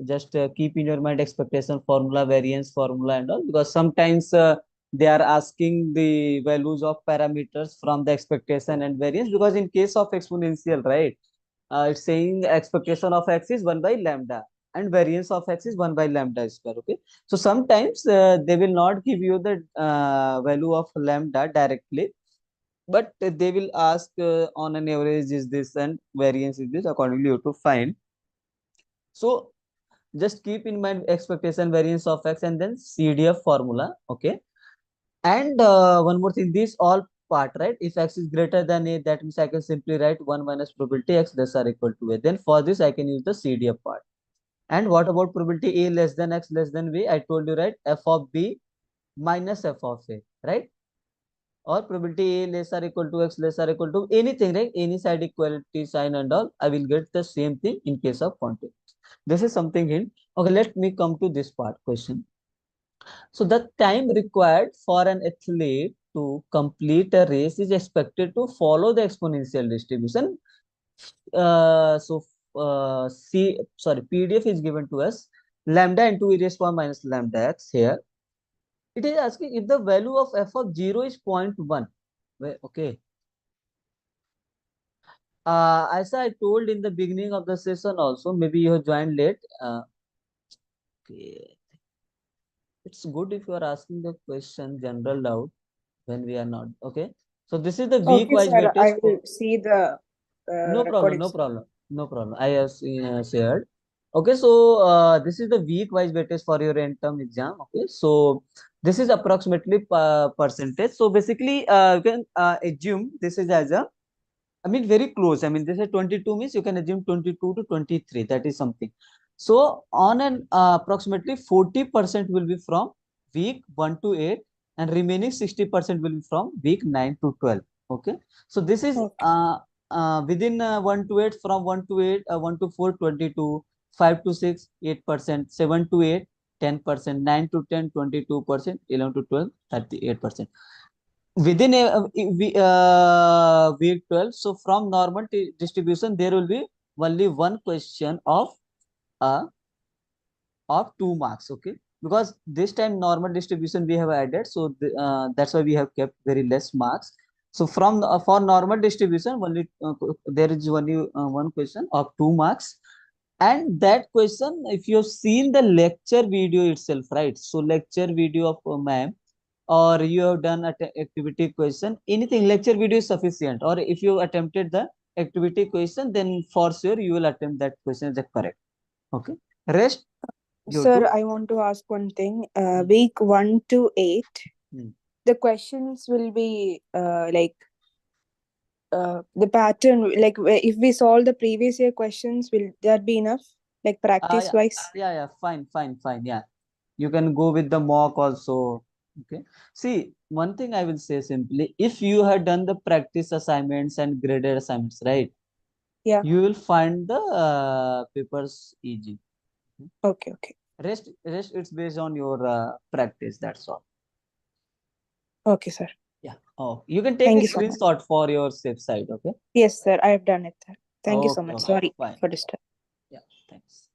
just keep in your mind expectation formula, variance formula and all, because sometimes they are asking the values of parameters from the expectation and variance, because in case of exponential, right, it's saying expectation of x is 1 by lambda and variance of x is 1 by lambda square. Okay, so sometimes they will not give you the value of lambda directly, but they will ask on an average is this and variance is this, accordingly you have to find. So just keep in mind expectation variance of x and then CDF formula. Okay, and one more thing, this all part, right? If x is greater than a, that means I can simply write 1 minus probability x this are equal to a. Then for this I can use the CDF part. And what about probability a less than x less than b? I told you, right? F of b minus f of a, right? or probability A less or equal to X less or equal to anything, right? Any side equality sign and all, I will get the same thing in case of quantity. This is something hint. Okay, let me come to this part question. So the time required for an athlete to complete a race is expected to follow the exponential distribution. So PDF is given to us lambda into e raised power minus lambda x here. It is asking if the value of f of 0 is 0.1. Okay. As I told in the beginning of the session also, maybe you have joined late. Okay. It's good if you are asking the question general doubt when we are not. Okay. So this is the week Okay, wise sir. I weightage will for. see the No problem, no recordings. problem, no problem. I have shared. Okay, so this is the week wise weightage for your end term exam. Okay, so this is approximately percentage. So basically, you can assume this is as a, I mean, very close. I mean, this is 22 means you can assume 22 to 23. That is something. So on an approximately 40% will be from week 1 to 8, and remaining 60% will be from week 9 to 12. Okay. So this is Okay. within 1 to 8, from 1 to 8, 1 to 4, 22, 5 to 6, 8%, 7 to 8, 10%, 9 to 10, 22%, 11 to 12, 38%. Within week 12, so from normal distribution, there will be only one question uh, of 2 marks. Okay, because this time normal distribution we have added, so that's why we have kept very less marks. So from for normal distribution only there is only one question of 2 marks. And that question, if you have seen the lecture video itself, right? So lecture video of ma'am, or you have done activity question, anything, lecture video is sufficient. Or if you attempted the activity question, then for sure you will attempt that question as a correct. Okay, rest you Sir, to. I want to ask one thing. Hmm. Week 1 to 8, Hmm. the questions will be like the pattern. Like if we solve the previous year questions, will that be enough? Like practice Yeah, wise? yeah, fine. Yeah, you can go with the mock also. Okay. See, one thing I will say simply, if you have done the practice assignments and graded assignments, right, Yeah. you will find the papers easy. Okay. Okay. Rest, it's based on your practice. That's all. Okay, sir. Yeah. Oh, you can take a Thank you so much. screenshot for your safe side. Okay. Yes, sir. I have done it, sir. Thank you so Okay. much. Okay. Sorry Fine. for disturbing. Yeah. Thanks.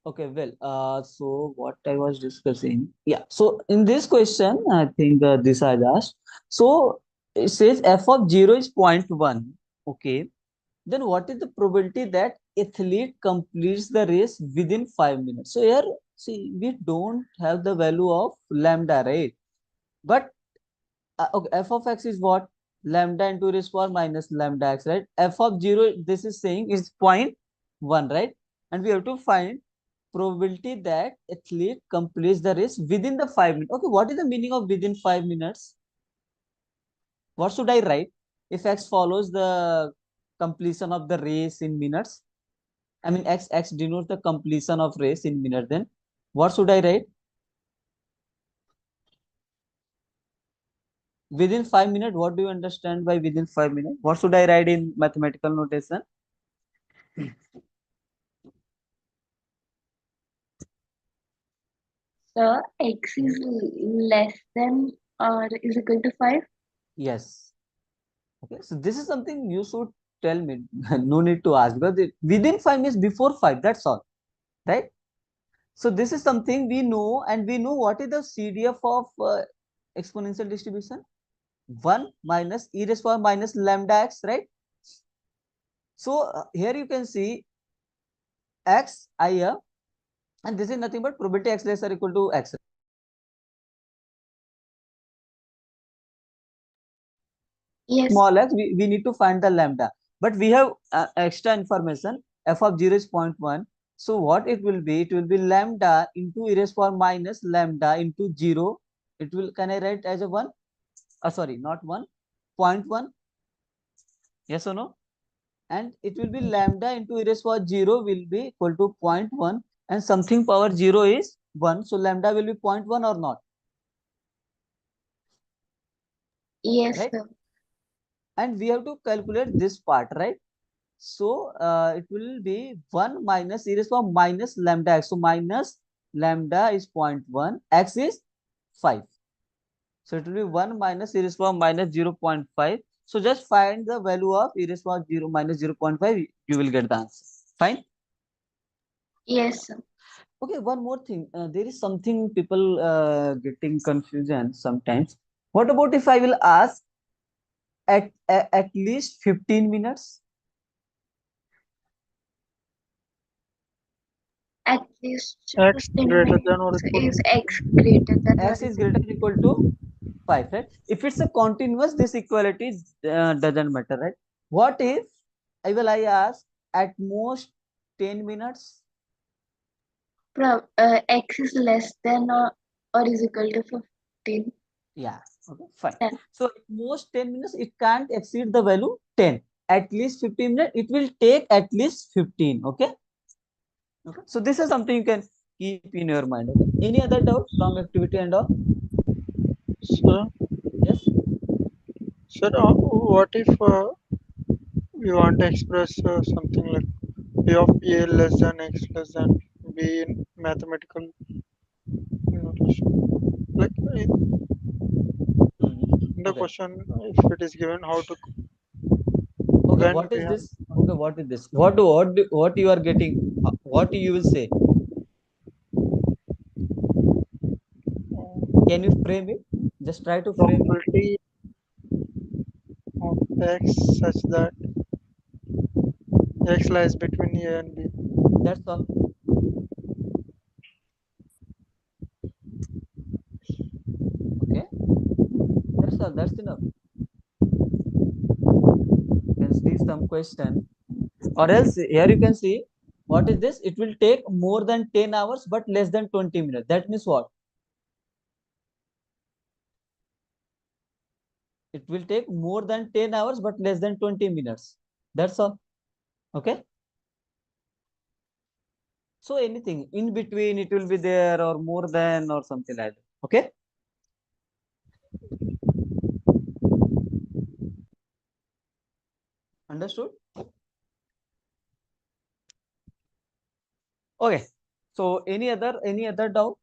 Okay, well, so what I was discussing, yeah. So in this question, I think this I asked. So it says f of 0 is 0.1. Okay, then what is the probability that athlete completes the race within 5 minutes? So here, see, we don't have the value of lambda, right? But okay, f of x is what? Lambda into raised power minus lambda x, right? F of 0, this is saying is 0.1, right? And we have to find probability that athlete completes the race within the 5 minutes. Okay, what is the meaning of within 5 minutes? What should I write? If x follows the completion of the race in minutes, I mean x denotes the completion of race in minutes, then what should I write? Within 5 minutes, what do you understand by within 5 minutes? What should I write in mathematical notation? So x is less than or is equal to 5. Yes. Okay, so this is something you should tell me. No need to ask, because within 5 minutes, before 5, that's all, right? So this is something we know, and we know what is the CDF of exponential distribution. 1 minus e raised power minus lambda x, right? So here you can see x I here, and this is nothing but probability x less or equal to x. Yes. Small x, we need to find the lambda, but we have extra information. F of 0 is 0.1. So what it will be? It will be lambda into e raised power minus lambda into 0. It will, can I write as a 1? Sorry, not 1, 0.1. Yes or no? And it will be lambda into e raised power 0 will be equal to 0.1, and something power 0 is 1. So lambda will be 0.1 or not? Yes, right? sir. And we have to calculate this part, right? So it will be 1 minus e raised to power minus lambda x. So minus lambda is 0.1, x is 5. So it will be 1 minus e raised to power minus 0.5. So just find the value of e raised to power 0 minus 0.5. You will get the answer. Fine. Yes, sir. Okay, one more thing. There is something people getting confusion sometimes. What about if I will ask at least 15 minutes? At least X 15 greater than or minutes equal is to x greater than or X is is greater than equal to 5, right? If it's a continuous, this equality doesn't matter, right? What if I ask at most 10 minutes? x is less than or is equal to 15. Yeah, okay, fine. Then So at most 10 minutes, it can't exceed the value 10. At least 15 minutes, it will take at least 15, okay? Okay. So this is something you can keep in your mind, okay? Any other doubt from activity and all? sir. Yes? Sir, what if we want to express something like p of a less than x less than b in mathematical notation? Like in the Okay. question, if it is given how to Okay, when what we is have this? Okay, what is this? What you are getting? What you will say? Can you frame it? Just try to frame it. probability of x such that x lies between a and b. That's all. Okay, that's all. That's enough. You can see some question, or else here you can see what is this? It will take more than 10 hours, but less than 20 minutes. That means what? It will take more than 10 hours, but less than 20 minutes. That's all. Okay. So anything in between, it will be there or more than or something like that. Okay. Understood? Okay. So any other doubt?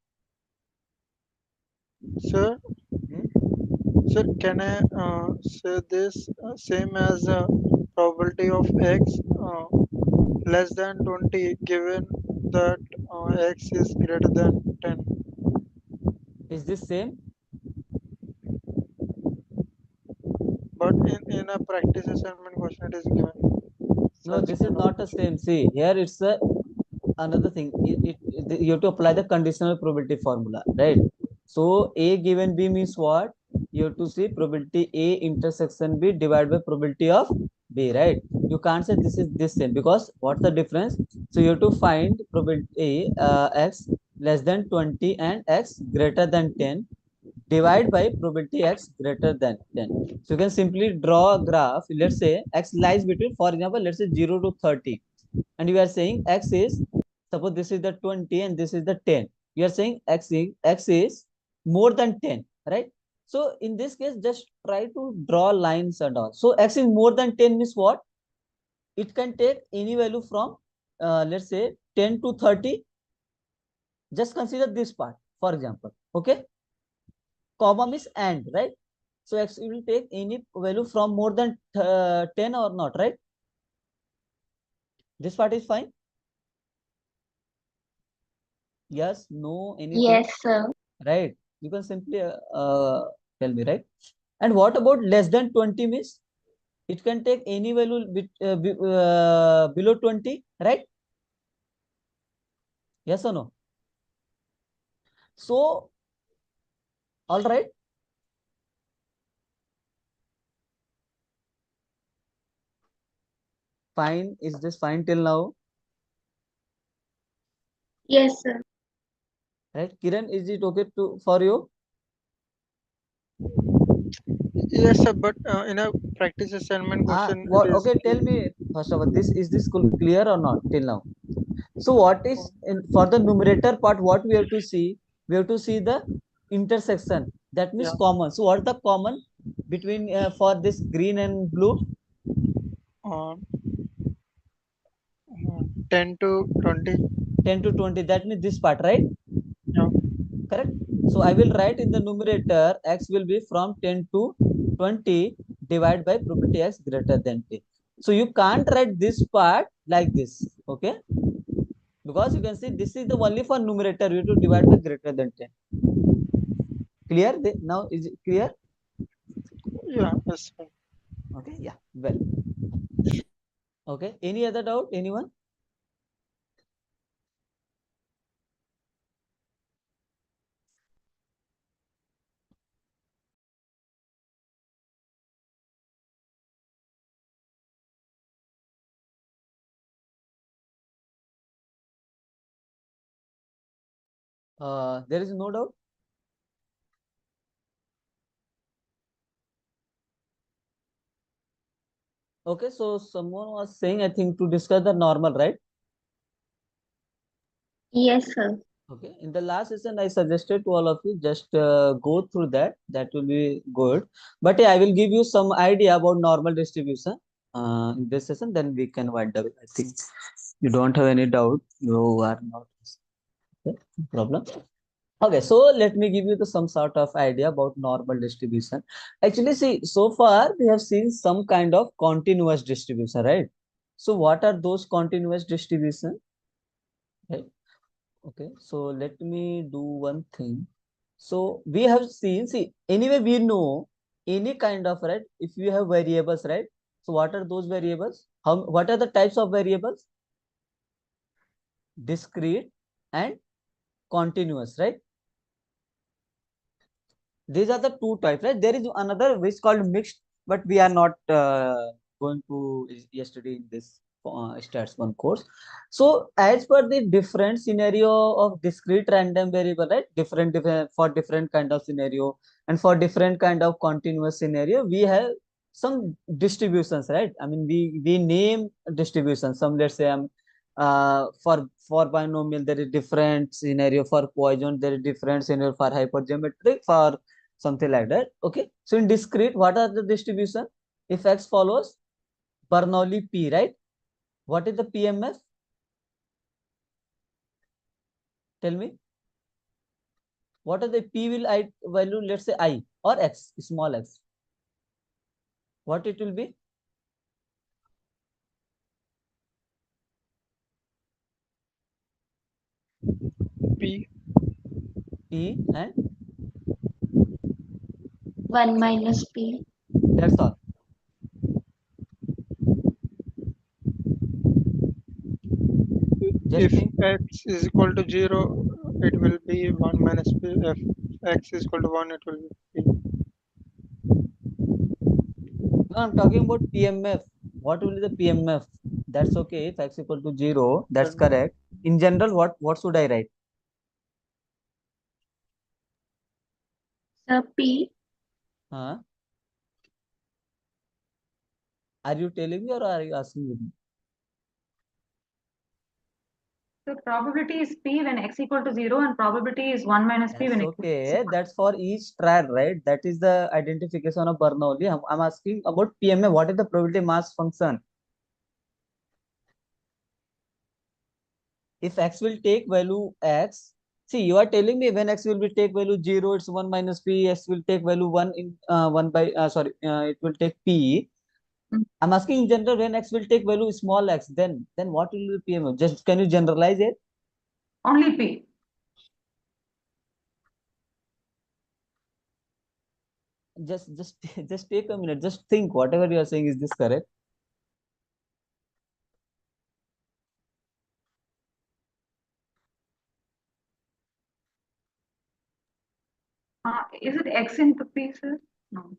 Sir, Hmm? sir, can I say this same as probability of x less than 20 given that x is greater than 10? Is this same? But in a practice assignment question, it is given No, such this is kind of not the question. same. See, here it's a another thing. You have to apply the conditional probability formula, right? So A given B means what? You have to see probability A intersection B divided by probability of B, right? You can't say this is this same because what's the difference? So you have to find probability x less than 20 and x greater than 10 divide by probability x greater than 10. So you can simply draw a graph. Let's say x lies between, for example, let's say 0 to 30. And you are saying x is, suppose this is the 20 and this is the 10. You are saying x is more than 10, right? So in this case, just try to draw lines and all. So x is more than 10 means what? It can take any value from, let's say 10 to 30. Just consider this part, for example. Okay. Comma means and, right? So x will take any value from more than 10 or not, right? This part is fine. Yes, no, anything, yes, sir. right? You can simply tell me, right? And what about less than 20 means? It can take any value below 20, right? Yes or no? So, all right. Fine. Is this fine till now? Yes, sir. Right? Kiran, is it okay for you? Yes, sir, but in a practice assignment question, it What? is Okay, tell me first of all, this clear or not till now? So what is for the numerator part? What we have to see? We have to see the intersection. That means yeah, common. So what is the common? between for this green and blue? Uh, 10 to 20. 10 to 20. That means this part, right? Yeah. Correct. So I will write in the numerator x will be from 10 to 20 divided by probability x greater than 10. So you can't write this part like this, okay? Because you can see this is the only for numerator. You have to divide by greater than 10. Clear? Now is it clear? Yeah. Yes, sir. Okay. Yeah. Well. Okay. Any other doubt? Anyone? There is no doubt. Okay. So someone was saying, I think, to discuss the normal, right? Yes, sir. Okay. In the last session, I suggested to all of you just go through that. That will be good. But yeah, I will give you some idea about normal distribution in this session. Then we can wind up. I think you don't have any doubt. You are not. Okay, no problem. Okay, so let me give you some sort of idea about normal distribution. Actually, see, so far we have seen some kind of continuous distribution, right? So what are those continuous distribution? Right? Okay, so let me do one thing. So we have seen, see, anyway, we know any kind of, right? If you have variables, right? So what are those variables? What are the types of variables? Discrete and continuous, right? These are the two types, right? There is another which is called mixed, but we are not going to yesterday in this stats one course. So as per the different scenario of discrete random variable, right? Different for different kind of scenario and for different kind of continuous scenario, we have some distributions, right? I mean, we name distributions. Some, let's say, for binomial there is different scenario, for Poisson there is different scenario, for hypergeometric, for something like that. Okay, so in discrete, what are the distribution? If x follows Bernoulli P, right? What is the PMF? Tell me. What are the P will I value? Let's say I or x, small x. What it will be? P. P and 1 minus P. that's all. Just If think. x is equal to 0, it will be 1 minus p. If x is equal to 1, it will be p. No, I'm talking about PMF. What will be the PMF? That's okay. If x equal to 0, that's Then correct. In general, what should I write? Sir, P. Huh? Are you telling me or are you asking me? So probability is P when x equal to 0 and probability is 1 minus P That's when x is okay. equal. That's for each triad, right? That is the identification of Bernoulli. I'm asking about PMA. What is the probability mass function? If x will take value x, see, you are telling me when x will be take value 0, it's 1 minus P. X will take value 1 in 1 by, sorry, it will take P. Mm. I'm asking in general when x will take value small x, then what will be PMA? Just can you generalize it? Only P. Just just take a minute. Just think whatever you are saying, is this correct? Is it x into P, sir? No.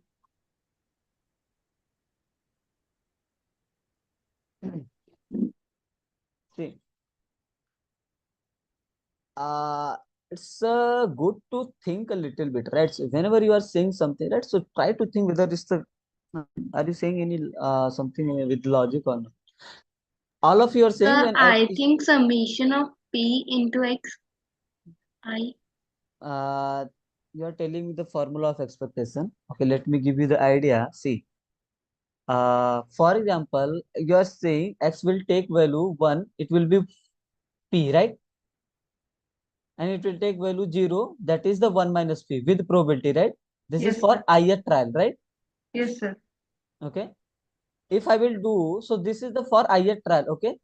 See, uh, it's good to think a little bit, right? So whenever you are saying something, right? So try to think whether it's the are you saying any something with logic or not? All of you are saying Sir, when x I is think summation of P into X. I. uh you are telling me the formula of expectation. Okay, let me give you the idea. See, for example, you are saying x will take value 1, it will be p, right? And it will take value 0, that is the 1 minus p with probability, right? This is Yes, for sir. ith trial, right? Yes, sir. Okay. If I will do, so this is the for ith trial, okay?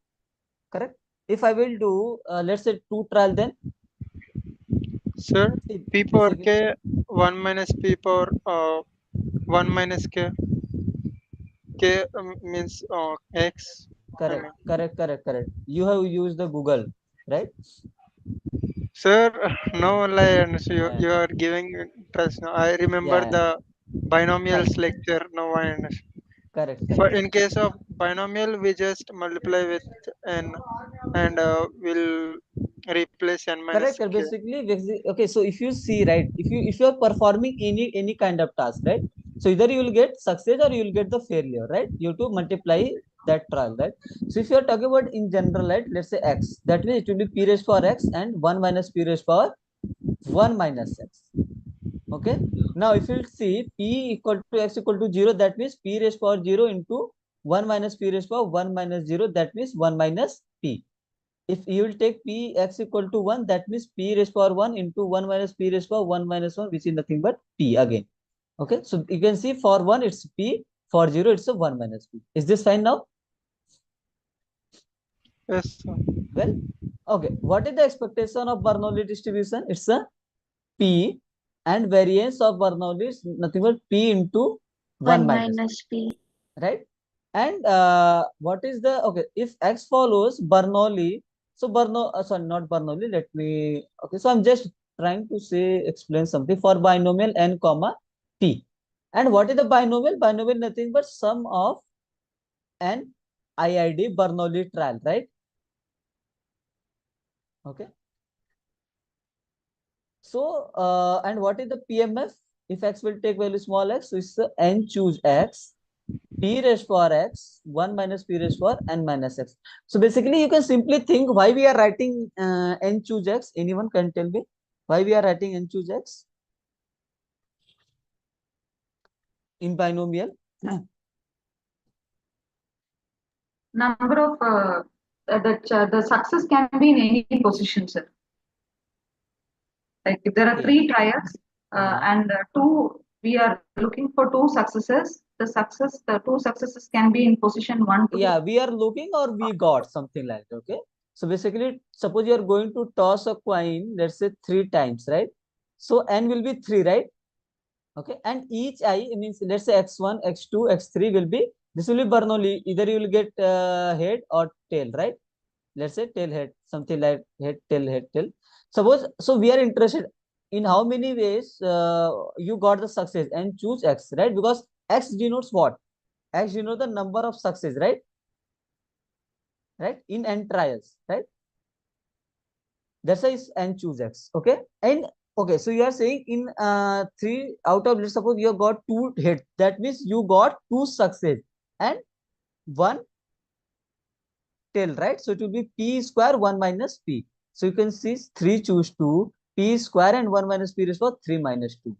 Correct? If I will do, let's say 2 trial, then Sir, see, p power basically, k 1 minus p power 1 minus k. K means x. I correct, mean, correct, correct, correct. You have used the Google, right? sir, no lions. Yeah, You are giving trust. No, I remember yeah, the binomials fine. lecture. No, I understand. Correct, For correct. in case of binomial, we just multiply with n and we'll replace n minus Correct, correct. k. Okay, so if you see, right, if you are performing any kind of task, right, so either you will get success or you will get the failure, right? You have to multiply that trial, right? So if you are talking about in general, right, let's say x, that means it will be p raised power x and 1 minus p raised power 1 minus x. Okay, now if you see p equal to x equal to 0, that means p raised power 0 into 1 minus p raised power 1 minus 0, that means 1 minus p. If you will take p x equal to 1, that means p raised power 1 into 1 minus p raised power 1 minus 1, which is nothing but p again. Okay, so you can see for 1 it's p, for 0 it's a 1 minus p. Is this fine now? Yes, sir. Well, okay, what is the expectation of Bernoulli distribution? It's a p, and variance of Bernoulli is nothing but p into 1 1 minus p, minus p. right? And what is the, okay, if x follows Bernoulli, so sorry, not Bernoulli, let me, okay, so I'm just trying to say, explain something for binomial n comma p. And what is the binomial? Binomial nothing but sum of n IID Bernoulli trial, right? Okay. So, and what is the PMF? If x will take value small x, so it's the n choose x, p raised power x, 1 minus p raised power n minus x. So basically, you can simply think why we are writing n choose x. Anyone can tell me why we are writing n choose x in binomial? Number of the success can be in any position, sir. Like if there are Okay. 3 trials and we are looking for 2 successes. The 2 successes can be in position 1, 2. Yeah, we are looking or we got something like that. Okay. So basically, suppose you are going to toss a coin, let's say 3 times, right? So n will be 3, right? Okay, and each I means, let's say x1, x2, x3 will be, this will be Bernoulli. Either you will get head or tail, right? Let's say tail head, something like head tail head tail. Suppose, so we are interested in how many ways you got the success and choose x, right? Because x denotes what? X denotes the number of success, right? Right, in n trials, right? That's why it's n choose x. Okay, and okay, so you are saying in 3 out of, let's suppose you got 2 hit, that means you got 2 success and 1 tail, right? So it will be p square 1 minus p. So you can see 3 choose 2, p square and 1 minus p is for 3 minus 2.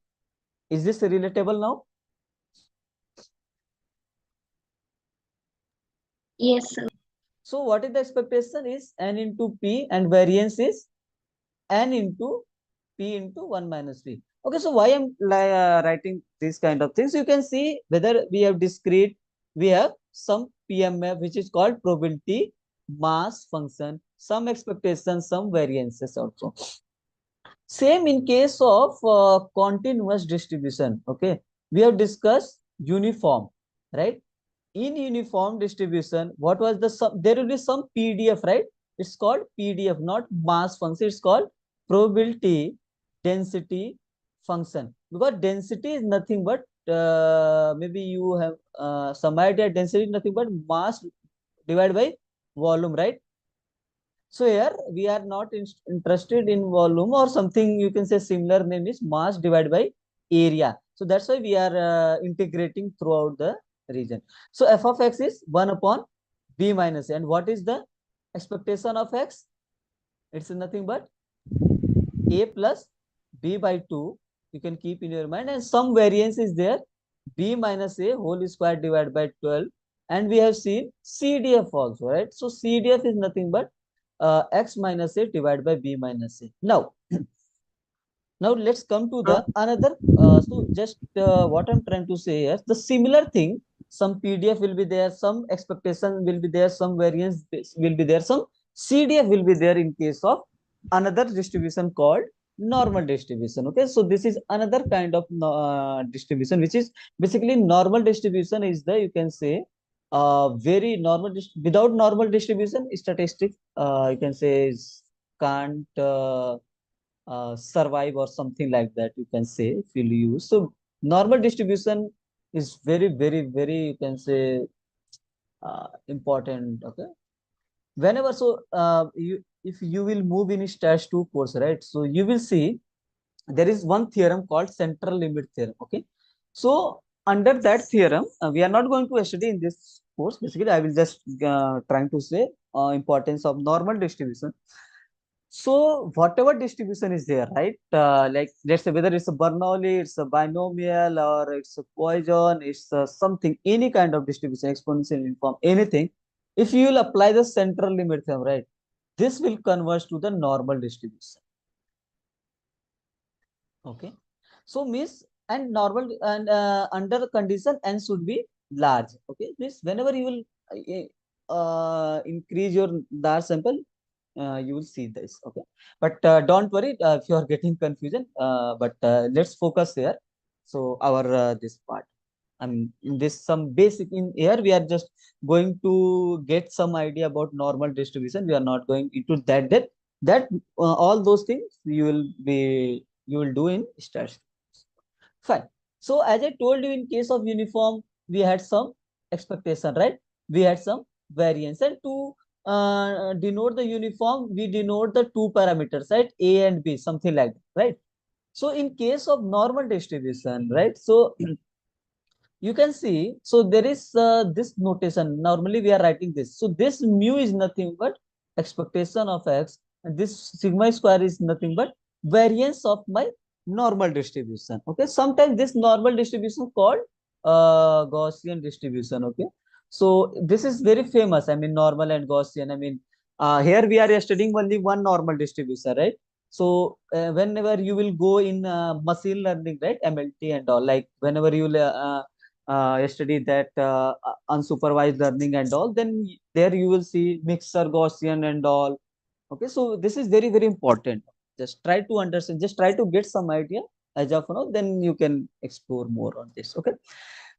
Is this relatable now? Yes, sir. So what is the expectation is n into p and variance is n into p into 1 minus p. Okay, so why I'm writing this kind of things? You can see whether we have discrete, we have some PMF, which is called probability mass function, some expectations, some variances also. Same in case of continuous distribution. Okay, we have discussed uniform, right? In uniform distribution, what was the sum? There will be some PDF, right? It's called PDF, not mass function. It's called probability density function, because density is nothing but maybe you have some idea. Density is nothing but mass divided by volume, right? So here we are not interested in volume or something. You can say similar name is mass divided by area. So that's why we are integrating throughout the region. So f of x is 1 upon b minus a. And what is the expectation of x? It's nothing but a plus b by 2 You can keep in your mind, and some variance is there. B minus A whole square divided by 12, and we have seen CDF also, right? So CDF is nothing but X minus A divided by B minus A. Now let's come to the another. So just what I'm trying to say is the similar thing. Some PDF will be there, some expectation will be there, some variance will be there, some CDF will be there in case of another distribution called normal distribution. Okay, so this is another kind of distribution, which is basically normal distribution is the, you can say, very normal without normal distribution statistics, you can say, is can't survive or something like that, you can say, if you use. So normal distribution is very, very, very, you can say, important. Okay, whenever, so you, if you will move in stage 2 course, right, so you will see there is one theorem called central limit theorem. Okay, so under that theorem, we are not going to study in this course. Basically, I will just trying to say importance of normal distribution. So whatever distribution is there, right? Like let's say whether it's a Bernoulli, it's a binomial, or it's a Poisson, it's something, any kind of distribution, exponential, uniform, anything. If you will apply the central limit theorem, right, this will converge to the normal distribution. Okay, so means, and normal, and under the condition n should be large. Okay, means whenever you will increase your large sample, you will see this. Okay, but don't worry if you are getting confusion, but let's focus here. So our this part, I mean, in this some basic in here, we are just going to get some idea about normal distribution. We are not going into that depth. That all those things you will do in statistics. Fine. So as I told you, in case of uniform, we had some expectation, right? We had some variance, and to denote the uniform, we denote the two parameters, right? A and B, something like that, right? So in case of normal distribution, right? So you can see, so there is this notation, normally we are writing this, so this mu is nothing but expectation of x, and this sigma square is nothing but variance of my normal distribution. Okay, sometimes this normal distribution called Gaussian distribution. Okay, so this is very famous, I mean, normal and Gaussian, I mean, here we are studying only one normal distribution, right? So whenever you will go in machine learning, right, MLT and all, like whenever you will study that unsupervised learning and all, then there you will see mixer Gaussian and all. Okay, so this is very, very important. Just try to understand, just try to get some idea as of now, then you can explore more on this. Okay,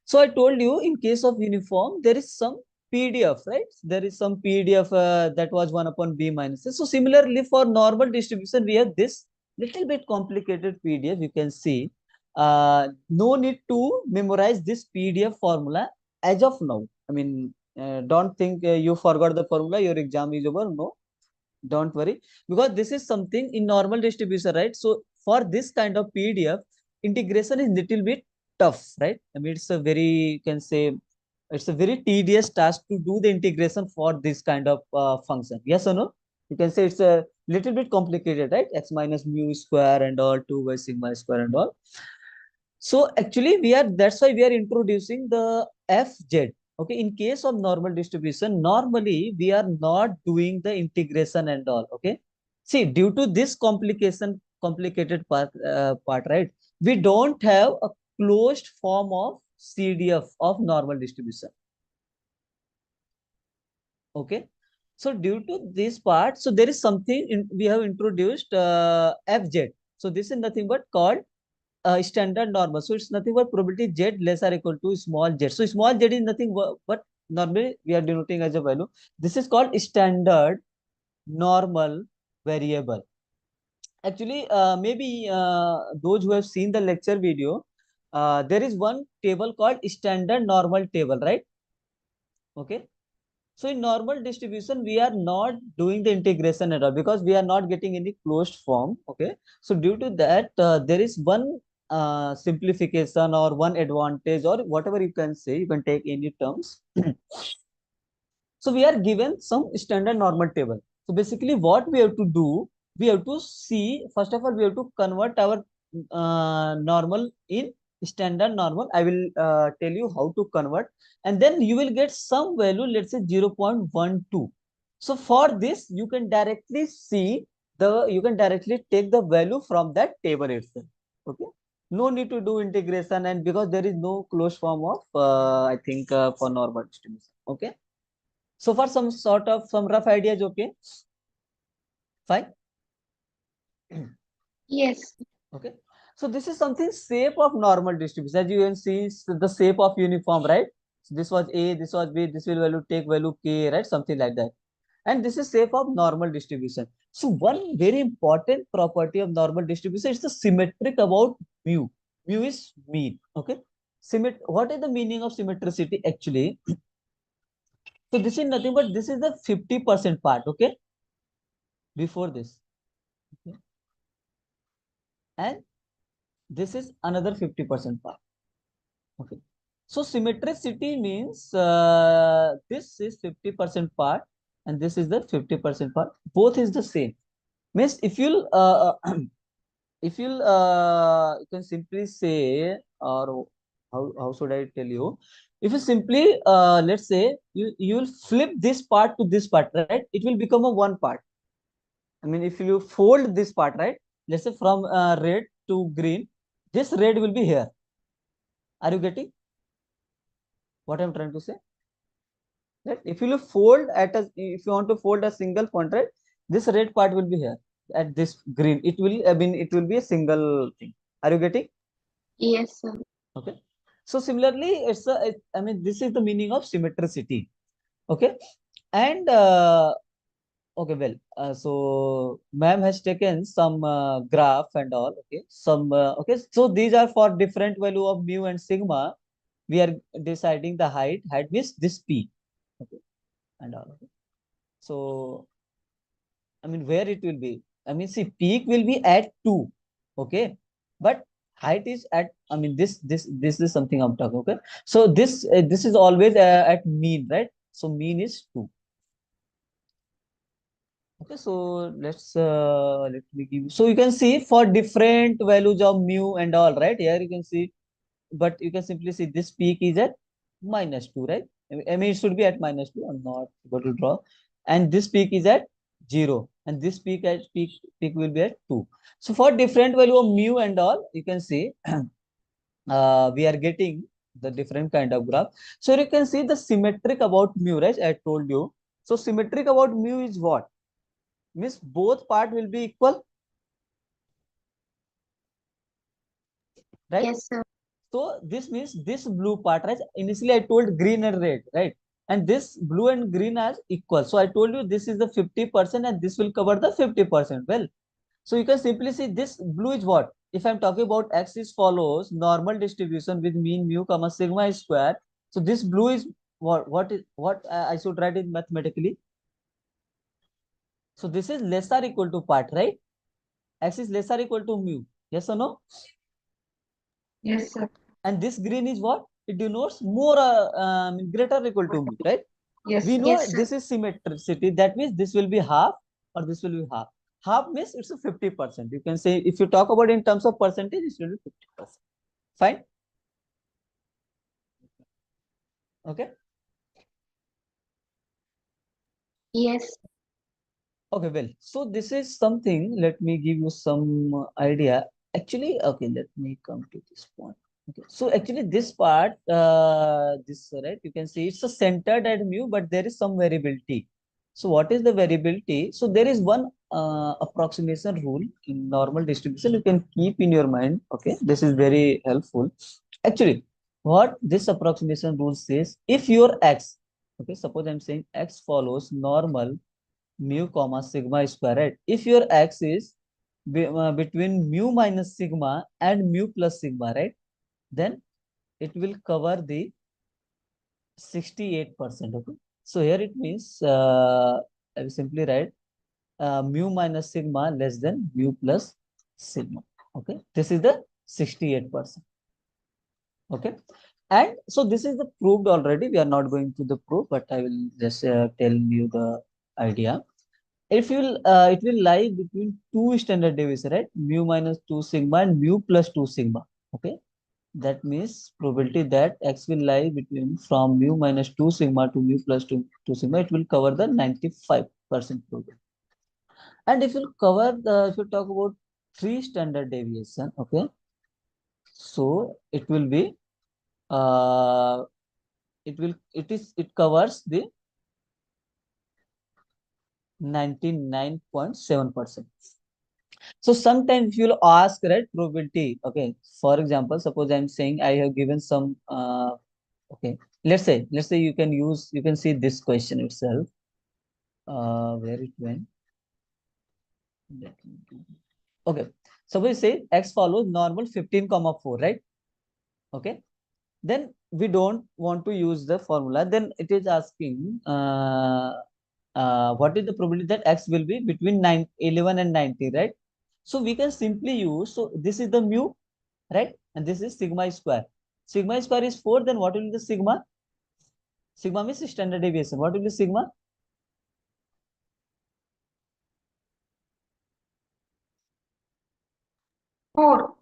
so I told you, in case of uniform, there is some PDF, right? There is some PDF that was 1 upon B minus. So similarly, for normal distribution, we have this little bit complicated PDF. You can see. No need to memorize this PDF formula as of now. I mean, don't think you forgot the formula, your exam is over. No, don't worry, because this is something in normal distribution, right? So for this kind of PDF, integration is little bit tough, right? I mean, it's a very, you can say, it's a very tedious task to do the integration for this kind of function. Yes or no? You can say it's a little bit complicated, right? X minus mu square and all, 2 by sigma square and all. So actually we are, that's why we are introducing the FZ. Okay, in case of normal distribution, normally we are not doing the integration and all. Okay, see, due to this complicated part, right? We don't have a closed form of CDF of normal distribution. Okay, so due to this part, so there is something we have introduced FZ. So this is nothing but called standard normal. So it's nothing but probability z less or equal to small z. So small z is nothing but normally we are denoting as a value. This is called standard normal variable. Actually, maybe those who have seen the lecture video, there is one table called standard normal table, right? Okay. So in normal distribution, we are not doing the integration at all because we are not getting any closed form. Okay. So due to that, there is one simplification or one advantage or whatever you can say, you can take any terms. So we are given some standard normal table. So basically what we have to do, we have to see, first of all, we have to convert our normal in standard normal. I will tell you how to convert, and then you will get some value, let's say 0.12. So for this, you can directly see you can directly take the value from that table itself. Okay. No need to do integration, and because there is no closed form of I think for normal distribution. Okay. So for some sort of some rough ideas, okay, fine. Yes. Okay. So this is something shape of normal distribution. As you can see, the shape of uniform, right? So this was A, this was B, this will value take value K, right? Something like that. And this is shape of normal distribution. So one very important property of normal distribution is the symmetric about mu. Mu is mean. Okay. What is the meaning of symmetricity actually? So this is nothing but this is the 50% part. Okay. Before this. Okay. And this is another 50% part. Okay. So symmetricity means this is 50% part and this is the 50% part. Both is the same. Means if you'll if you can simply say, or how should I tell you? If you simply let's say you will flip this part to this part, right? It will become a one part. I mean, if you fold this part, right? Let's say from red to green, this red will be here. Are you getting what I'm trying to say? Right? If you fold if you want to fold a single point, right? This red part will be here at this green. It will, I mean, it will be a single thing. Are you getting? Yes, sir. Okay. So similarly, I mean, this is the meaning of symmetricity. Okay. And okay, well, so ma'am has taken some graph and all. Okay. Okay. So these are for different value of mu and sigma. We are deciding the height. Height means this P. Okay. And all. Okay. So, I mean, where it will be? I mean, see, peak will be at 2. Okay. But height is at, I mean, this is something I'm talking. Okay. So this is always at mean, right? So mean is 2. Okay. So let me give you. So you can see for different values of mu and all, right? Here you can see, but you can simply see this peak is at -2, right? I mean, it should be at -2. I'm not able to draw. And this peak is at 0. And this peak will be at 2. So for different value of mu and all, you can see we are getting the different kind of graph. So you can see the symmetric about mu, right? I told you. So symmetric about mu is what? Means both part will be equal, right? Yes, sir. So this means this blue part, right? Initially I told green and red, right? And this blue and green are equal. So I told you this is the 50% and this will cover the 50%. Well, so you can simply see this blue is what? If I'm talking about x is follows normal distribution with mean mu comma sigma square. So this blue is what I should write it mathematically. So this is less or equal to part, right? X is less or equal to mu. Yes or no? Yes, sir. And this green is what? It denotes more greater or equal to mu, right? Yes, We sir. know Yes, sir. this is symmetricity. That means this will be half or this will be half. Half means it's a 50%. You can say if you talk about in terms of percentage, it will be 50%. Fine. Okay. Yes. Okay, well, so this is something, let me give you some idea. Actually, okay, let me come to this point. Okay, so actually this part, right, you can see it's a centered at mu, but there is some variability. So what is the variability? So there is one approximation rule in normal distribution you can keep in your mind. Okay, this is very helpful. Actually, what this approximation rule says, if your x, okay, suppose I'm saying x follows normal mu comma sigma square, right? If your x is between mu minus sigma and mu plus sigma, right? Then it will cover the 68%. Okay. So here it means I will simply write mu minus sigma less than mu plus sigma. Okay. This is the 68%. Okay. And so this is the proved already. We are not going to the proof, but I will just tell you the idea. it will lie between two standard deviation, right? Mu minus 2 sigma and mu plus 2 sigma. Okay. That means probability that X will lie between from mu minus 2 sigma to mu plus 2 sigma, it will cover the 95% probability. And if you talk about three standard deviation, okay, so it will be uh, it covers the 99.7%. So sometimes you'll ask, right, probability. Okay, for example, suppose I'm saying I have given some okay, let's say you can see this question itself. Where it went. Okay, suppose say X follows normal 15 comma 4, right? Okay, then we don't want to use the formula. Then it is asking what is the probability that X will be between 11 and 90, right? So we can simply use, so this is the mu, right? And this is sigma square. Sigma square is 4, then what will be the sigma? Sigma means standard deviation. What will be sigma? Four.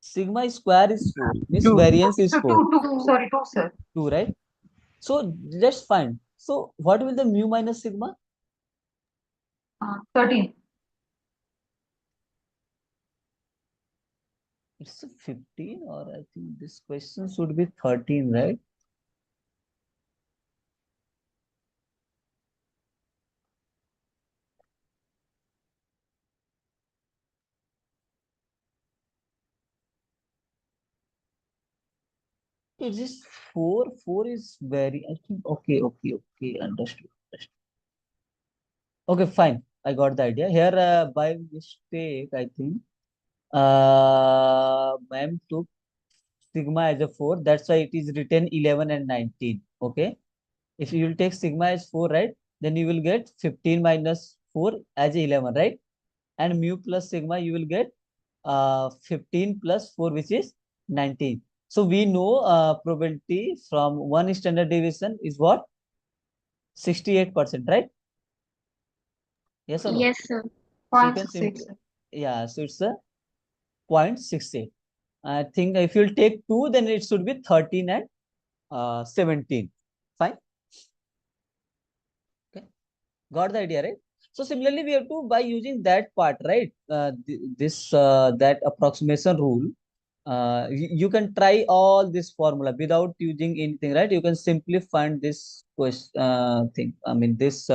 Sigma square is 4, means Two. variance is So 4, two. Sorry, two, sir. 2, right? So let's find. So what will the mu minus sigma? 13. It's a 15, or I think this question should be 13, right? It is 4. 4 is very, I think, okay, understood. Okay, fine. I got the idea. Here, by mistake, I think, ma'am took sigma as a 4. That's why it is written 11 and 19. Okay. If you will take sigma as 4, right? Then you will get 15 minus 4 as 11, right? And mu plus sigma, you will get 15 plus 4, which is 19. So we know probability from one standard deviation is what? 68%, right? Yes or no? Yes, sir. So you can simply, 0.66. yeah, so it's a 0.68. I think if you'll take 2, then it should be 13 and 17. Fine. Okay. Got the idea, right? So similarly, we have to, by using that part, right? That approximation rule, you can try all this formula without using anything, right? You can simply find this question thing. I mean, this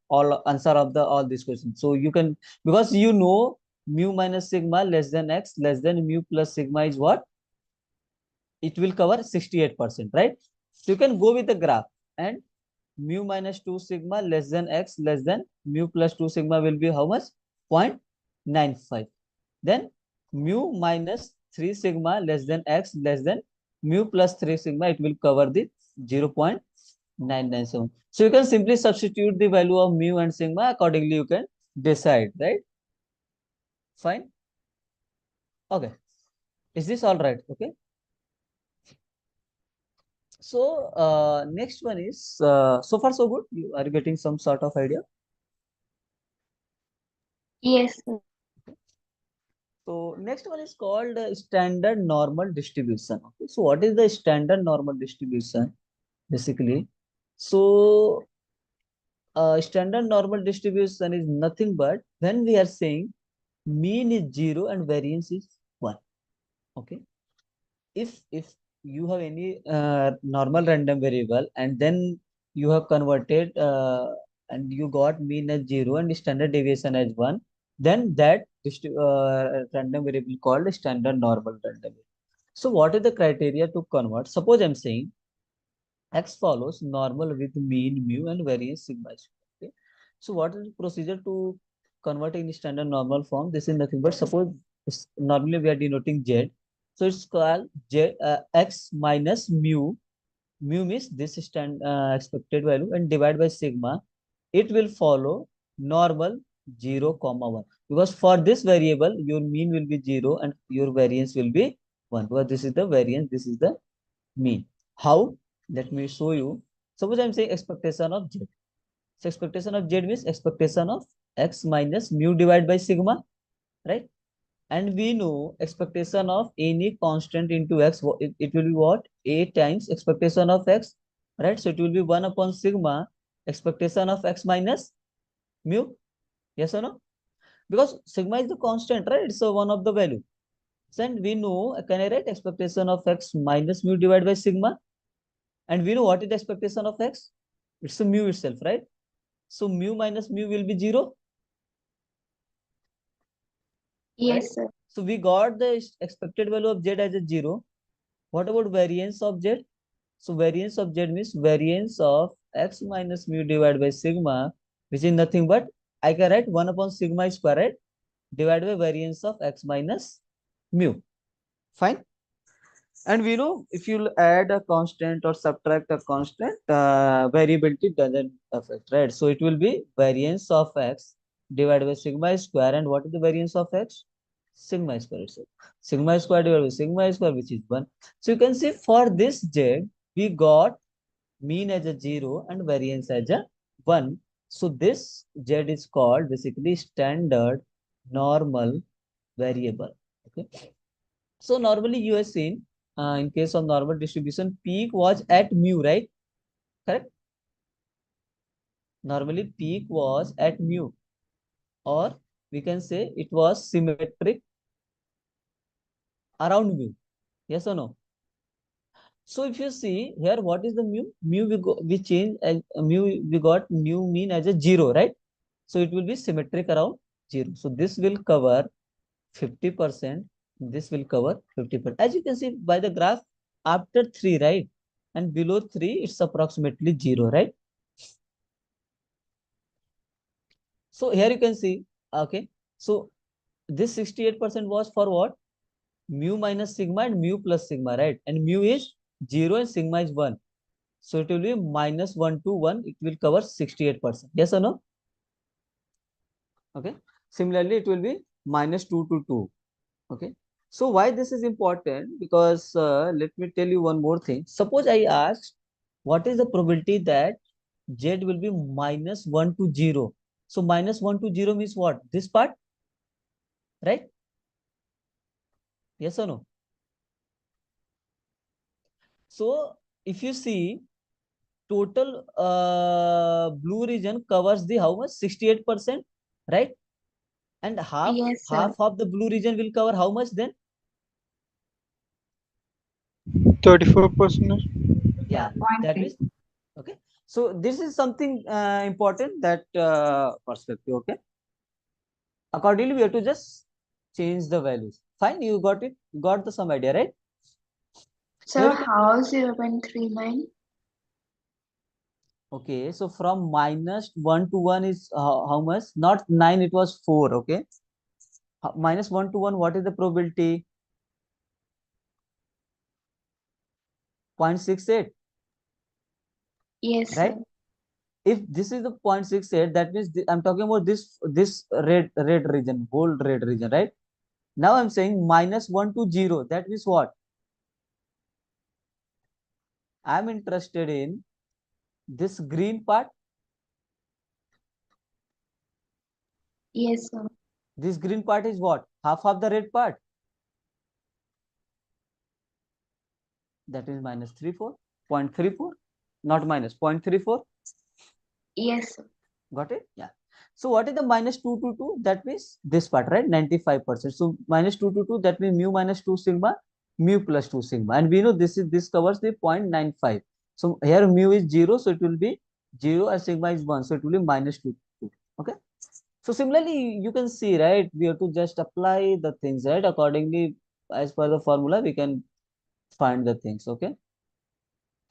all answer of the all these questions. So you can, because you know mu minus sigma less than X less than mu plus sigma is what? It will cover 68%, right? So you can go with the graph, and mu minus 2 sigma less than X less than mu plus 2 sigma will be how much? 0.95. Then mu minus 3 sigma less than X less than mu plus 3 sigma, it will cover the 0.997. So you can simply substitute the value of mu and sigma, accordingly you can decide, right? Fine. Okay. Is this all right? Okay. So next one is so far so good. You are getting some sort of idea. Yes, sir. So next one is called standard normal distribution. Okay. So what is the standard normal distribution? Basically, so standard normal distribution is nothing but when we are saying mean is 0 and variance is 1. Okay. If you have any normal random variable, and then you have converted and you got mean as 0 and standard deviation as 1, then that random variable called standard normal random variable. So what is the criteria to convert? Suppose I'm saying X follows normal with mean mu and variance sigma square. Okay. So what is the procedure to convert in standard normal form? This is nothing but, suppose normally we are denoting Z. So it's called X minus mu. Mu means this expected value, and divide by sigma. It will follow normal 0 comma 1, because for this variable your mean will be 0 and your variance will be 1, because this is the variance, this is the mean. How? Let me show you. Suppose I'm saying expectation of Z. So expectation of z means expectation of x minus mu divided by sigma, right? And we know expectation of any constant into x, it will be what? A times expectation of x, right? So it will be 1 upon sigma expectation of x minus mu. Yes or no? Because sigma is the constant, right? It's one of the value. So and we know, can I write expectation of x minus mu divided by sigma? And we know what is the expectation of x? It's the mu itself, right? So mu minus mu will be 0, right? Yes, sir. So we got the expected value of z as a 0. What about variance of z? So variance of z means variance of x minus mu divided by sigma, which is nothing but I can write 1 upon sigma square, right? Divided by variance of x minus mu. Fine. And we know if you add a constant or subtract a constant, variability doesn't affect, right? So it will be variance of x divided by sigma square. And what is the variance of x? Sigma square itself. Sigma square divided by sigma square, which is 1. So you can see for this z, we got mean as a 0 and variance as a 1. So this z is called basically standard normal variable. Okay. So normally you have seen, in case of normal distribution, peak was at mu, right? Correct? Normally peak was at mu, or we can say it was symmetric around mu. Yes or no? So if you see here, what is the mu? Mu we change as mu, we got mu mean as a 0, right? So it will be symmetric around 0. So this will cover 50%. This will cover 50%. As you can see by the graph, after 3, right? And below 3, it's approximately 0, right? So here you can see, okay. So this 68% was for what? Mu minus sigma and mu plus sigma, right? And mu is 0 and sigma is 1. So it will be minus 1 to 1. It will cover 68%. Yes or no? Okay. Similarly, it will be minus 2 to 2. Okay. So why this is important? Because let me tell you one more thing. Suppose I ask, what is the probability that z will be minus 1 to 0? So minus 1 to 0 means what? This part, right? Yes or no? So if you see, total blue region covers the how much? 68%, right? And half Yes, sir. half of the blue region will cover how much then? 34%. Yeah, Point that three. means okay. So this is something important, that perspective. Okay. Accordingly, we have to just change the values. Fine, you got it. You got the some idea, right? Here Sir, you can. how 0.39? Okay, so from minus 1 to 1 is how much? Not 9, it was 4. Okay. Minus 1 to 1, what is the probability? 0.68, Yes, sir. right? If this is the 0.68, that means I'm talking about this red region, whole red region, right? Now I'm saying minus 1 to 0. That means what? I'm interested in this green part. Yes, sir. This green part is what? Half of the red part. That is minus 0.34, not minus 0.34. Yes, sir. Got it? Yeah. So what is the minus 2 to 2? That means this part, right? 95%. So minus 2 to 2, that means mu minus 2 sigma, mu plus 2 sigma. And we know this covers the 0.95. So here mu is 0, so it will be 0, and sigma is 1. So it will be minus 2 to 2. Okay. So similarly, you can see, right? We have to just apply the things, right? Accordingly, as per the formula, we can find the things. Okay.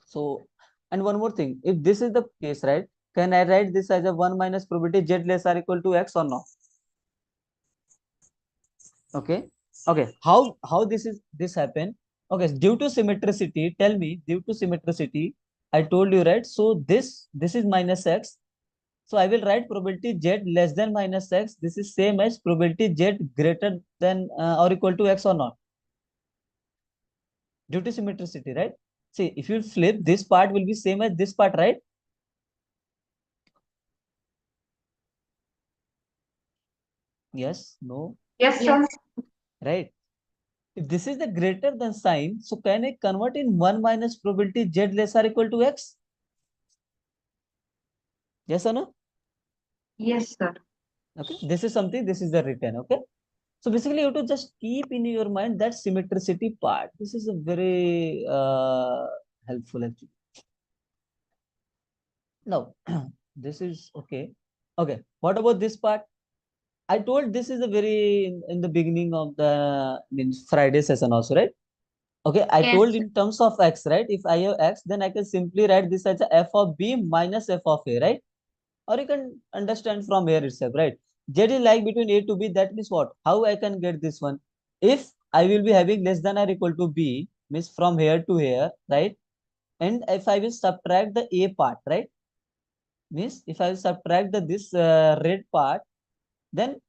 So, and one more thing, if this is the case, right, can I write this as a 1 minus probability z less or equal to x or not? Okay. Okay. How this happen? Okay. Due to symmetricity, tell me, due to symmetricity, I told you, right? So this is minus x. So I will write probability z less than minus x. This is same as probability z greater than or equal to x or not. Due to symmetricity, right? See, if you flip, this part will be same as this part, right? Yes, no, Yes, sir. Yes. right? If this is the greater than sign, so can I convert in 1 minus probability z less or equal to x? Yes or no? Yes, sir. Okay, this is something, this is the written, okay? So basically, you have to just keep in your mind that symmetricity part. This is a very helpful actually. Now, this is okay. Okay, what about this part? I told this is a very in the beginning of the means Friday session also, right? Okay, I told Yes. in terms of x, right? If I have x, then I can simply write this as a f of b minus f of a, right? Or you can understand from here itself, right? Z is like between a to b. That means what? How I can get this one? If I will be having less than or equal to b, means from here to here, right? And if I will subtract the a part, right? Means if I will subtract the this red part, then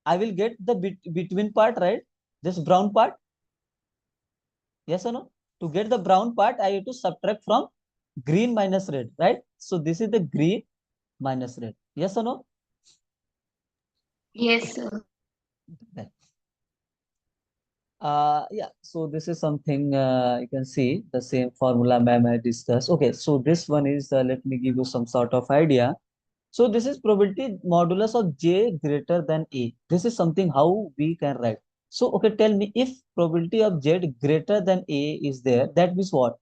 I will get the between part, right? This brown part. Yes or no? To get the brown part, I have to subtract from green minus red, right? So this is the green minus red. Yes or no? Yes, sir. Right. Yeah, so this is something you can see the same formula ma'am I discussed. Okay, so this one is let me give you some sort of idea. So this is probability modulus of j greater than a. This is something how we can write. So okay, tell me if probability of z greater than a is there, that means what?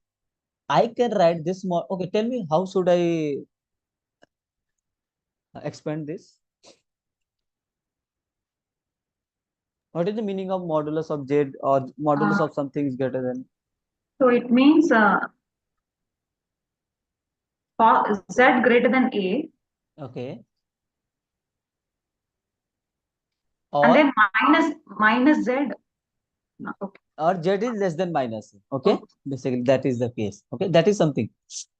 I can write this more. Okay, tell me how should I expand this? What is the meaning of modulus of z or modulus Uh, of something is greater than? so it means for Z greater than A, Okay, and or then minus Z. Okay. or z is less than minus a. Okay, Okay. basically that is the case. Okay, that is something.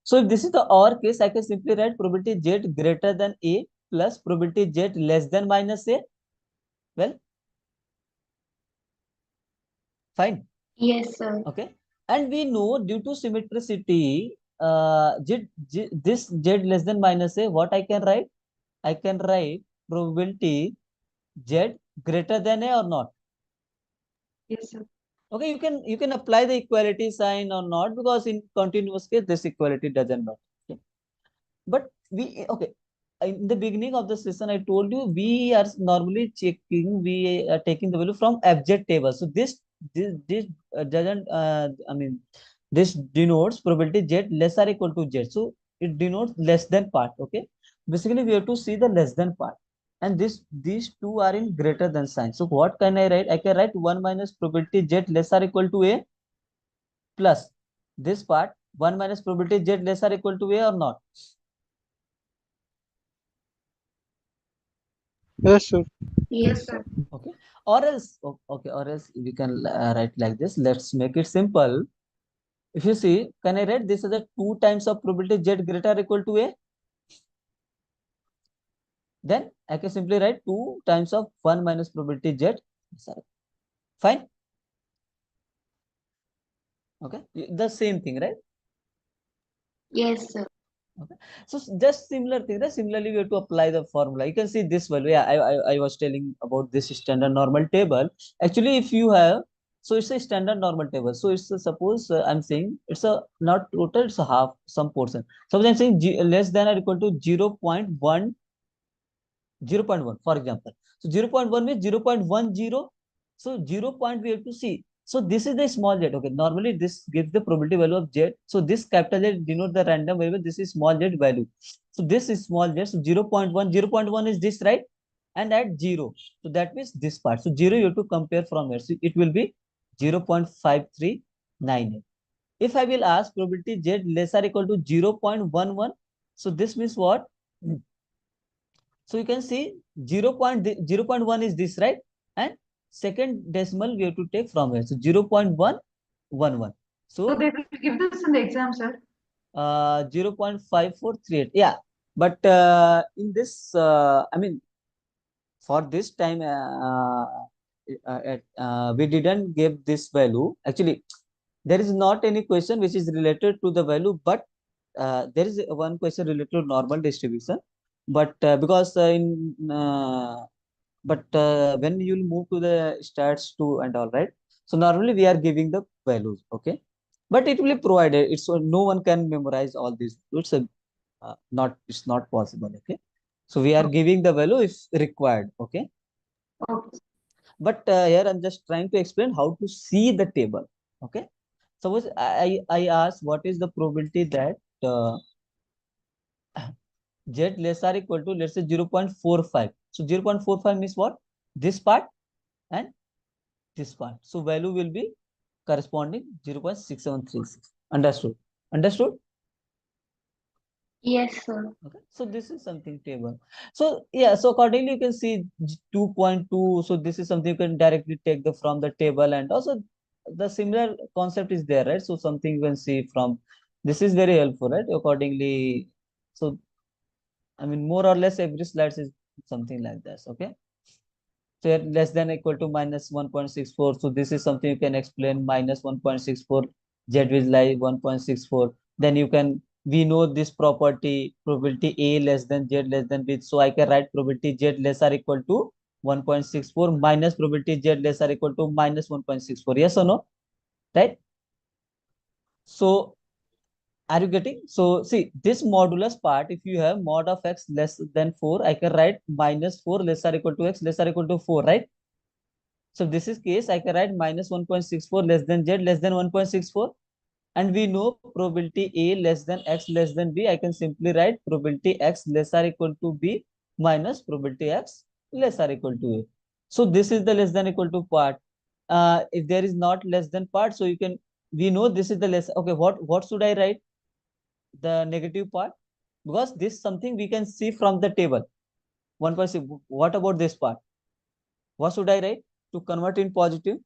So if this is the or case, I can simply write probability z greater than a plus probability z less than minus a. Well, fine. Yes, sir. Okay, and we know due to symmetricity, this z less than minus a, what I can write? I can write probability z greater than a or not. Yes, sir. Okay, you can apply the equality sign or not, because in continuous case this equality doesn't matter. Okay. But we okay. In the beginning of the session, I told you we are normally checking. We are taking the value from abject table. So this doesn't. I mean, this denotes probability z less or equal to z. So it denotes less than part. Okay. Basically, we have to see the less than part, and these two are in greater than sign. So what can I write? I can write 1 minus probability z less or equal to a plus this part 1 minus probability z less or equal to a or not. Yes, sir. Yes, Yes, sir. sir. Okay, or else okay, or else we can write like this. Let's make it simple. If you see, can I write this as a 2 times of probability z greater or equal to a? Then I can simply write 2 times of 1 minus probability z. Sorry. Fine. Okay, the same thing, right? Yes, sir. Okay, so just similar thing, right? Similarly we have to apply the formula. You can see this value. Yeah, I was telling about this standard normal table. Actually, if you have, so it's a standard normal table. So it's a, suppose I'm saying it's a not total, it's a half some portion. Suppose I'm saying less than or equal to 0.1, 0.1 for example. So 0.1 means 0.10. So 0 point we have to see. So this is the small z. Okay, normally this gives the probability value of z. So this capital Z denote the random variable. This is small z value. So this is small z. So 0.1, 0.1 is this, right? And at 0. So that means this part. So 0 you have to compare from here. So it will be 0.5398. If I will ask probability z less or equal to 0.11, so this means what? So you can see 0.1 is this, right? And second decimal we have to take from here. So 0.111. So So they will give this in the exam, sir. 0.5438. Yeah. But in this, I mean, for this time, we didn't give this value. Actually, there is not any question which is related to the value, but there is one question related to normal distribution. But because in but when you'll move to the stats 2 and all, right? So normally we are giving the values, okay? But it will be provided. It's no one can memorize all these. It's not possible, okay? So we are giving the value if required, okay? Okay. But here I'm just trying to explain how to see the table, okay? Suppose I ask what is the probability that z less or equal to, let's say, 0.45. So 0.45 means what? This part and this part. So value will be corresponding 0.6736. Understood? Understood? Yes, sir. Okay. So this is something table. So yeah, so accordingly you can see 2.2. So this is something you can directly take the from the table, and also the similar concept is there, right? So something you can see from this is very helpful, right? Accordingly, so I mean more or less every slides is something like this. Okay. So here less than equal to minus 1.64. So this is something you can explain minus 1.64, z is like 1.64. Then you can, we know this property, probability a less than z less than b. So I can write probability z less or equal to 1.64 minus probability z less or equal to minus 1.64. Yes or no? Right? So are you getting? So see this modulus part, if you have mod of x less than 4, I can write minus 4 less or equal to x less or equal to 4, right? So this is case, I can write minus 1.64 less than z less than 1.64. And we know probability a less than x less than b. I can simply write probability x less or equal to b minus probability x less or equal to a. So this is the less than equal to part. If there is not less than part, so you can, we know this is the less. Okay, what should I write? The negative part, because this something we can see from the table. 1.6. What about this part? What should I write to convert in positive?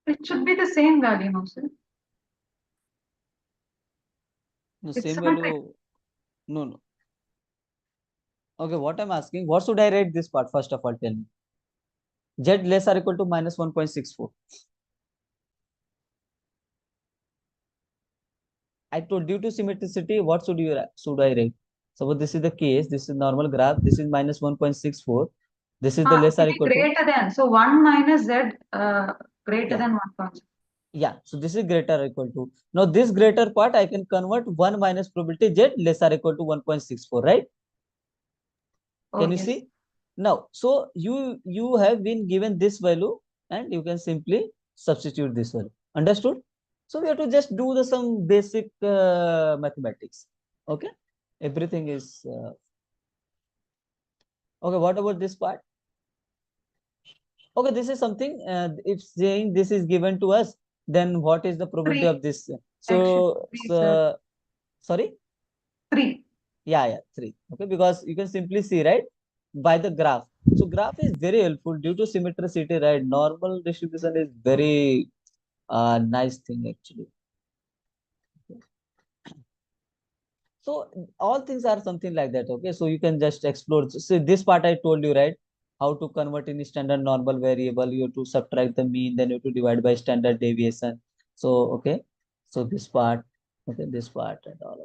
It should be the same value, no, sir? No, It's same symmetric. value. No, no. Okay, what I'm asking, what should I write this part? First of all, tell me. Z less or equal to minus 1.64. I told due to symmetricity, what should I write? So this is the case. This is normal graph. This is minus 1.64. This is the less or Maybe equal to, greater than. So 1 minus z greater yeah, than 1. yeah. So this is greater or equal to. Now this greater part I can convert 1 minus probability Z less or equal to 1.64, right? Oh, Can you yes. see? Now, so you have been given this value and you can simply substitute this value. Understood? So we have to just do the some basic mathematics. Okay, everything is okay. What about this part? Okay, this is something. If saying this is given to us, then what is the probability 3. of this? X should So, be, sir. Sorry. 3. Yeah, 3. Okay, because you can simply see, right, by the graph. So graph is very helpful due to symmetricity, right? Normal distribution is very nice thing actually. So all things are something like that. Okay, so you can just explore. So this part I told you, right? How to convert in standard normal variable. You have to subtract the mean, then you have to divide by standard deviation. So okay, so this part, okay, this part and all.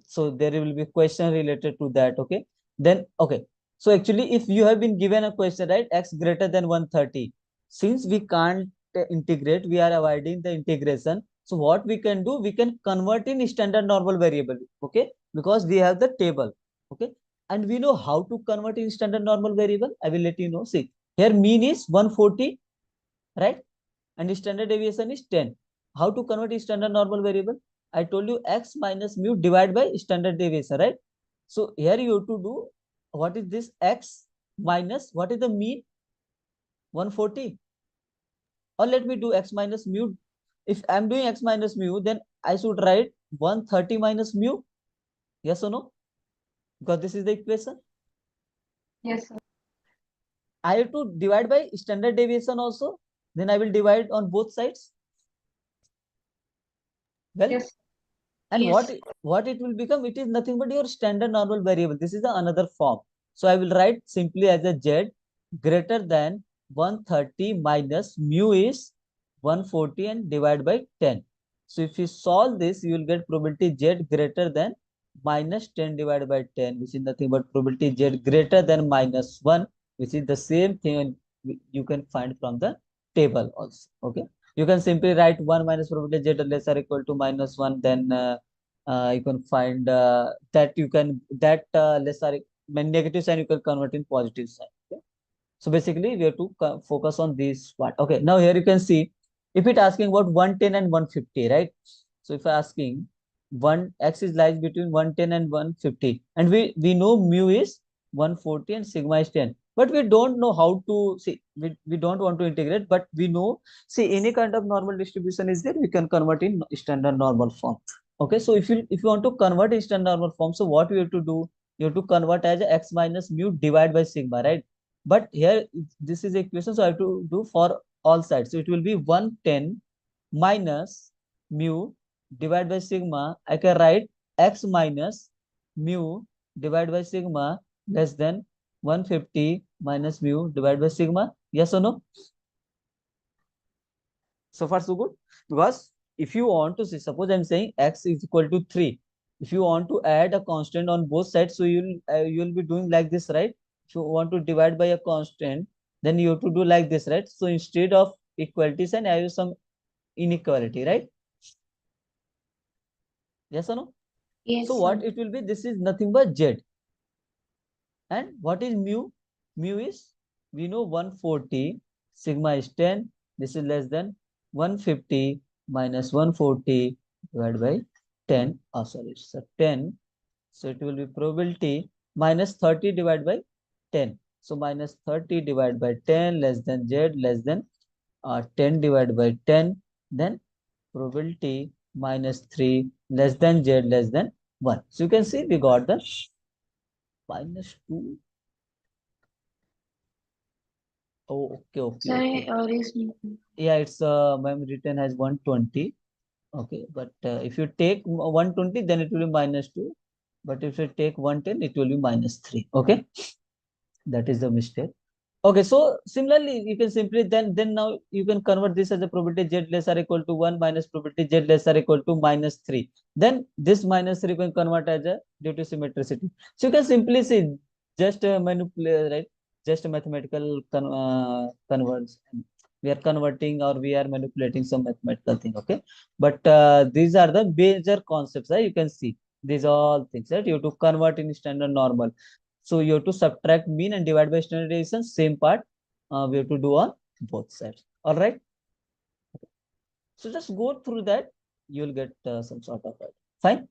So there will be question related to that. Okay, then okay. So actually, if you have been given a question, right, x greater than 130, since we can't integrate, we are avoiding the integration. So what we can do, we can convert in standard normal variable. Okay, because we have the table. Okay, and we know how to convert in standard normal variable. I will let you know. See, here mean is 140, right? And standard deviation is 10. How to convert in standard normal variable? I told you x minus mu divided by standard deviation, right? So here you have to do, what is this, x minus what is the mean? 140. Or let me do x minus mu. If I'm doing x minus mu, then I should write 130 minus mu. Yes or no? Because this is the equation. Yes, sir. I have to divide by standard deviation also. Then I will divide on both sides. Well, Yes. and Yes. what it will become? It is nothing but your standard normal variable. This is the another form. So I will write simply as a z greater than 130 minus mu is 140 and divide by 10. So if you solve this, you will get probability z greater than minus 10 divided by 10, which is nothing but probability z greater than minus 1, which is the same thing you can find from the table also. Okay, you can simply write 1 minus probability z less or equal to minus 1, then you can find that you can less or negative sign you can convert in positive sign. Okay? So basically we have to focus on this part. Okay, now here you can see if it asking about 110 and 150, right? So if asking one x is lies between 110 and 150, and we know mu is 140 and sigma is 10, but we don't know how to see, we don't want to integrate, but we know, see, any kind of normal distribution is there, we can convert in standard normal form. Okay, so if you want to convert in standard normal form, so what we have to do, you have to convert as x minus mu divided by sigma, right? But here this is equation, so I have to do for all sides. So it will be 110 minus mu divided by sigma. I can write x minus mu divided by sigma less than 150 minus mu divided by sigma. Yes or no? So far so good. Because if you want to see, suppose I'm saying x is equal to 3. If you want to add a constant on both sides, so you'll be doing like this, right? If you want to divide by a constant, then you have to do like this, right? So instead of equality sign, I use some inequality, right? Yes or no? Yes, So what sir. it will be? This is nothing but z. And what is mu? Mu is, we know 140, sigma is 10. This is less than 150 minus 140 divided by 10. Oh, sorry, it's a 10. So it will be probability minus 30 divided by 10. So minus 30 divided by 10 less than z less than 10 divided by 10. Then probability minus 3 less than z less than 1. So you can see we got the minus 2. Oh, okay, okay, okay. Sorry, is Yeah, it's ma'am written as 120. Okay, but if you take 120, then it will be minus 2. But if you take 110, it will be minus 3. Okay, that is the mistake. Okay, so similarly, you can simply then now you can convert this as a probability z less or equal to 1 minus probability z less or equal to minus 3. Then this minus 3 can convert as a due to symmetricity. So you can simply say just manipulate, right? Just a mathematical converts. We are converting or we are manipulating some mathematical thing. Okay, but these are the major concepts, right? You can see these all things, right? You have to convert in standard normal. So you have to subtract mean and divide by standard deviation. Same part we have to do on both sides. All right. So just go through that. You will get some sort of it. Fine.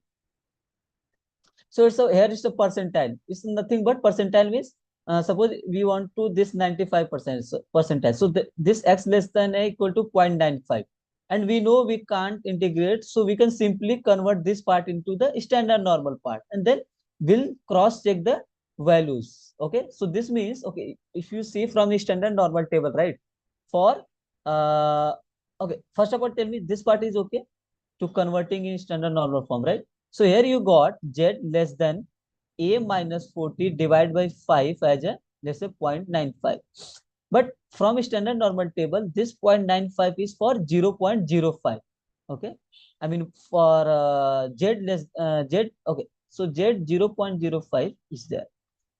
So it's here is the percentile. It's nothing but percentile means suppose we want to this 95% percentile. So this x less than a equal to 0.95. And we know we can't integrate. So we can simply convert this part into the standard normal part. And then we'll cross check the values. Okay. So this means, okay, if you see from the standard normal table, right? For, okay, first of all, tell me this part is okay to converting in standard normal form, right? So here you got z less than a minus 40 divided by 5 as a, let's say, 0.95. But from standard normal table, this 0.95 is for 0.05. Okay. I mean, for z less, z, okay. So z 0.05 is there.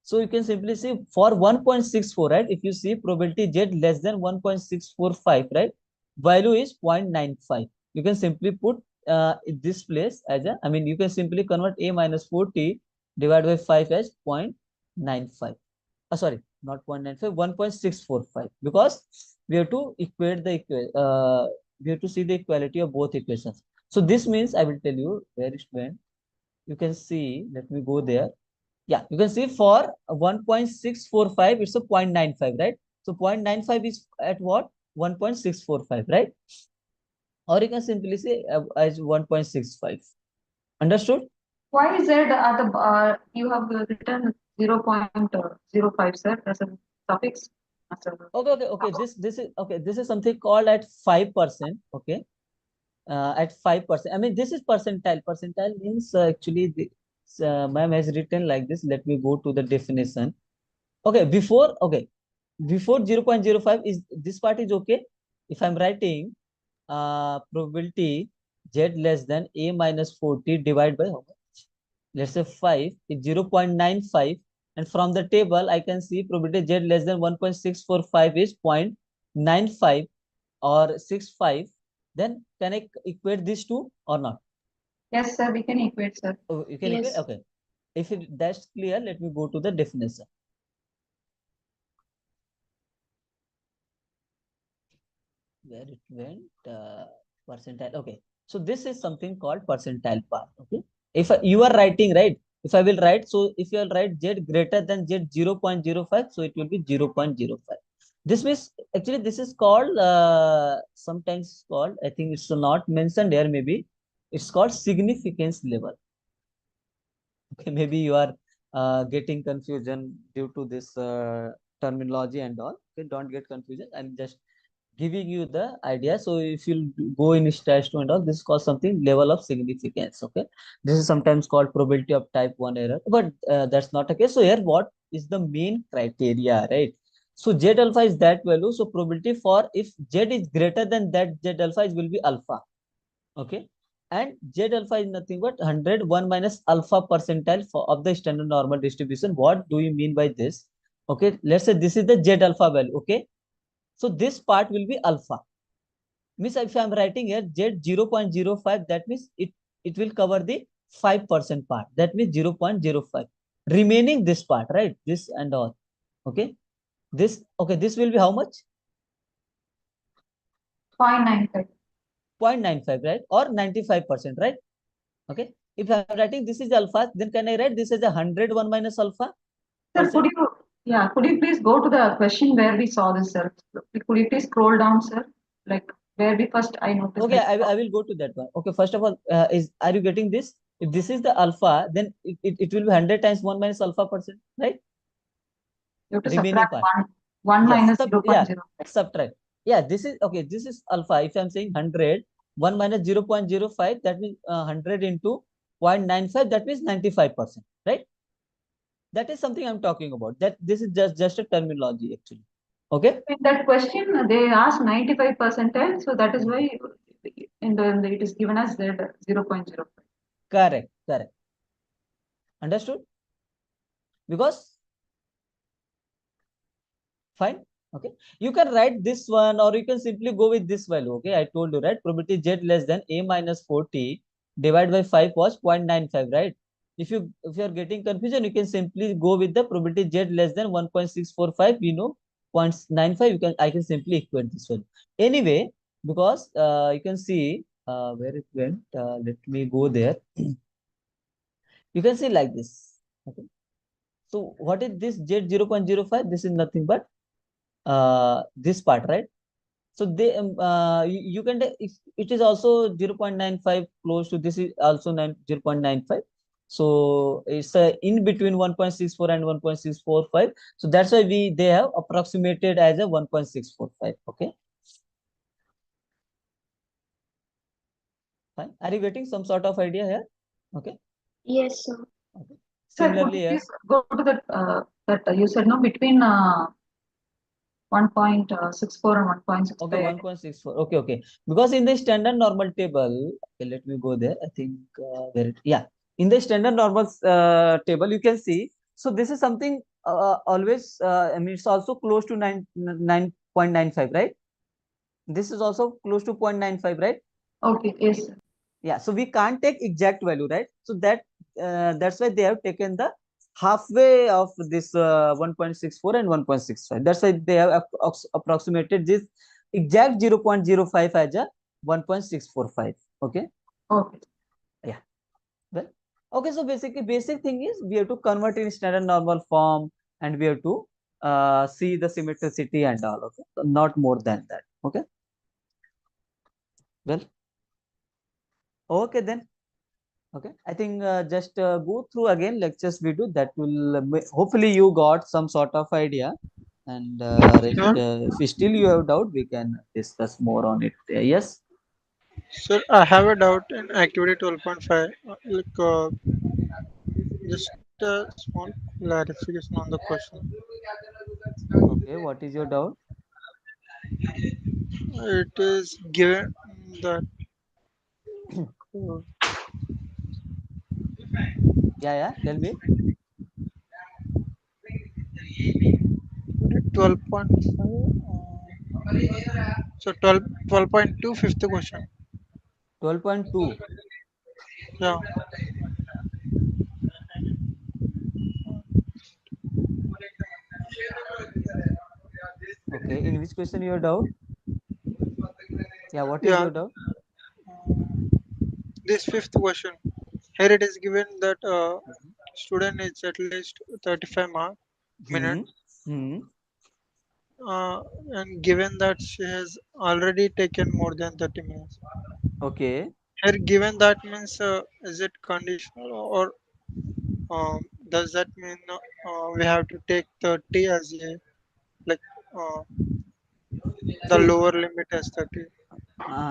So you can simply say for 1.64, right? If you see probability z less than 1.645, right? Value is 0.95. You can simply put this place as a, I mean, you can simply convert a minus 40 divided by 5 as 0.95. Sorry, not 0.95, 1.645. Because we have to equate the, we have to see the equality of both equations. So this means I will tell you where is when you can see, let me go there. Yeah, you can see for 1.645, it's a 0.95, right? So 0.95 is at what? 1.645, right? Or you can simply say as 1.65. Understood? Why is it at the you have written 0.05, sir, as a suffix? As a Okay, okay, okay. number? This is okay. This is something called at 5%. Okay, at 5%. I mean, this is percentile. Percentile means actually, ma'am has written like this. Let me go to the definition. Okay, before 0.05 is this part is okay. If I'm writing probability z less than a minus 40 divided by how much? let's say 5 is 0.95, and from the table I can see probability z less than 1.645 is 0.95 or 65, then can I equate these two or not? Yes, sir, we can equate, sir. Oh, you can equate? Yes. Okay. If that's clear, let me go to the definition. Where it went, percentile. Okay. So this is something called percentile part. Okay. If you are writing, right? If I will write, so if you will write z greater than z 0.05, so it will be 0.05. This means actually this is called sometimes called, I think it's not mentioned here, maybe it's called significance level. Okay, maybe you are getting confusion due to this terminology and all. Okay, don't get confusion. I'm just giving you the idea. So if you go in stage 2 and all, this is called something level of significance. Okay, this is sometimes called probability of type 1 error, but that's not the case. So here what is the main criteria, right? So z alpha is that value. So probability for if z is greater than that, z alpha is will be alpha. Okay, and z alpha is nothing but 101 minus alpha percentile of the standard normal distribution. What do you mean by this? Okay, let's say this is the z alpha value. Okay, so this part will be alpha. Means if I'm writing here z 0.05, that means it will cover the 5% part. That means 0.05. Remaining this part, right? This and all. Okay. This, okay, this will be how much? 0.95. 0.95, right? Or 95%, right? Okay. If I'm writing this is alpha, then can I write this as 101 minus alpha Sir, percent? could you please go to the question where we saw this, sir? Could you please scroll down, sir? Like where we first I noticed. Okay, Like, I will go to that one. Okay, first of all, are you getting this? If this is the alpha, then it will be 100 times 1 minus alpha percent, right? you have to Remaining subtract part. 1 Yes, minus 0.05. subtract. Yeah, this is okay. This is alpha. If I'm saying 100, 1 minus 0.05, that means 100 into 0.95, that means 95%, right? That is something I'm talking about. That this is just a terminology actually. Okay. In that question, they asked 95 percentile, so that is why it is given as Z 0.05. Correct. Correct. Understood? Because fine. Okay. You can write this one, or you can simply go with this value. Okay. I told you, right? Probability z less than a minus 40 divided by 5 was 0.95, right? If you are getting confusion, you can simply go with the probability z less than 1.645. We know 0.95. I can simply equate this one. Anyway, because you can see where it went. Let me go there. You can see like this. Okay. So what is this z 0.05? This is nothing but this part, right? So they you can if it is also 0.95 close to this is also 0.95. So it's in between 1.64 and 1.645. So that's why they have approximated as a 1.645. Okay, fine. Are you getting some sort of idea here? Okay. Yes, sir. Okay. Sir, could Similarly you here. please go to that you said no between 1.64 and Okay, 1.65. 1.64. Okay, okay. Because in the standard normal table, okay, let me go there. I think yeah, in the standard normal table, you can see. So this is something always. I mean, it's also close to 9.95, right? This is also close to 0.95, right? Okay, yes, sir. Yeah. So we can't take exact value, right? So that's why they have taken the halfway of this 1.64 and 1.65. That's why they have approximated this exact 0.05 as a 1.645. Okay. Okay. Yeah. Well, okay. So basically, basic thing is we have to convert in standard normal form, and we have to see the symmetricity and all. Okay. So not more than that. Okay. Well, okay then. Okay, I think just go through again lectures video, that will hopefully you got some sort of idea, and rest, Sir, if still you have doubt, we can discuss more on it. Yes. sir, I have a doubt in activity 12.5. Just a small clarification on the question. Okay, what is your doubt? It is given that uh, Yeah, tell me. 12.5. So 12.2, fifth question. 12.2. Yeah, Okay, in which question you have doubt? Yeah, what is yeah. your doubt? This fifth question. Here it is given that student is at least 35 Hmm. minutes, Hmm. uh, and given that she has already taken more than 30 minutes. Okay. Here given that means is it conditional, or does that mean we have to take 30 as a, like, uh, the See, lower limit as 30?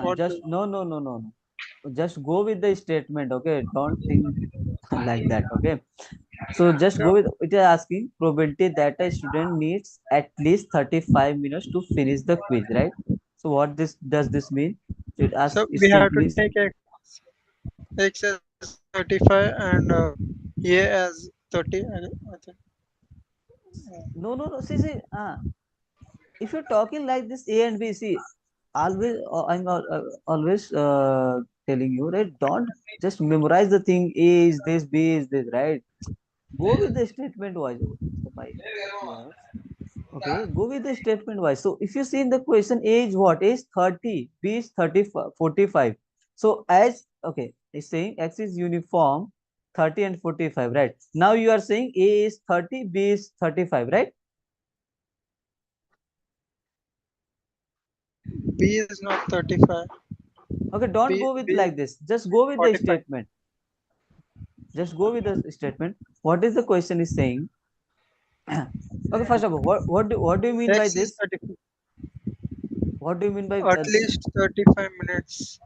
What just do, no. Just go with the statement. Okay, don't think like that. Okay, so just yeah. go with it is asking probability that a student needs at least 35 minutes to finish the quiz, right? So what this does this mean? So it asks So it we have to simply take X as 35 and A as 30. I think. no. See, if you're talking like this A and B, see, always always telling you, right? Don't just memorize the thing. A is this, B is this, right? Go with the statement wise. So my yes. Okay, go with the statement wise. So if you see in the question, A is what? A is 30, B is 30, 45. So as okay, it's saying X is uniform 30 and 45, right? Now you are saying A is 30, B is 35, right? B is not 35. Okay, don't go with B like is this. Just go with the 45. statement. Just go with the statement. What is the question is saying? Okay, first of all, what do you mean by X is this? 35. What do you mean by At least 35 minutes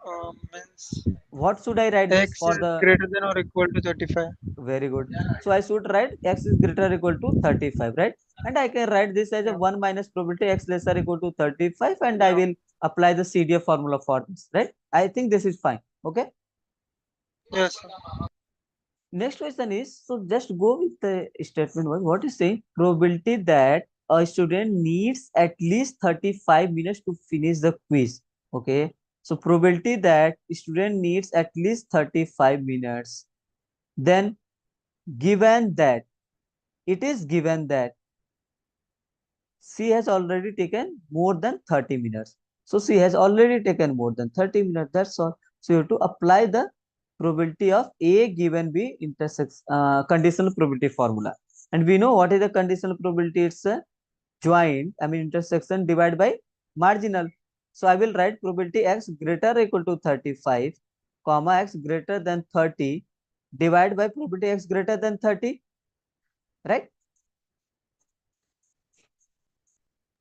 means what should I write this X for is the greater than or equal to 35. very good. So I should write X is greater or equal to 35, right? And I can write this as a Yeah, 1 minus probability X less or equal to 35, and I yeah, will apply the CDF formula for this, right? I think this is fine. Okay. yes, sir. Next question is, so just go with the statement was what is saying probability that a student needs at least 35 minutes to finish the quiz. Okay. So probability that student needs at least 35 minutes. Then given that it is given that she has already taken more than 30 minutes. So she has already taken more than 30 minutes. That's all. So you have to apply the probability of A given B intersects conditional probability formula. And we know what is the conditional probability. It's a joint, I mean intersection divided by marginal. So I will write probability X greater or equal to 35, comma X greater than 30 divided by probability X greater than 30, right?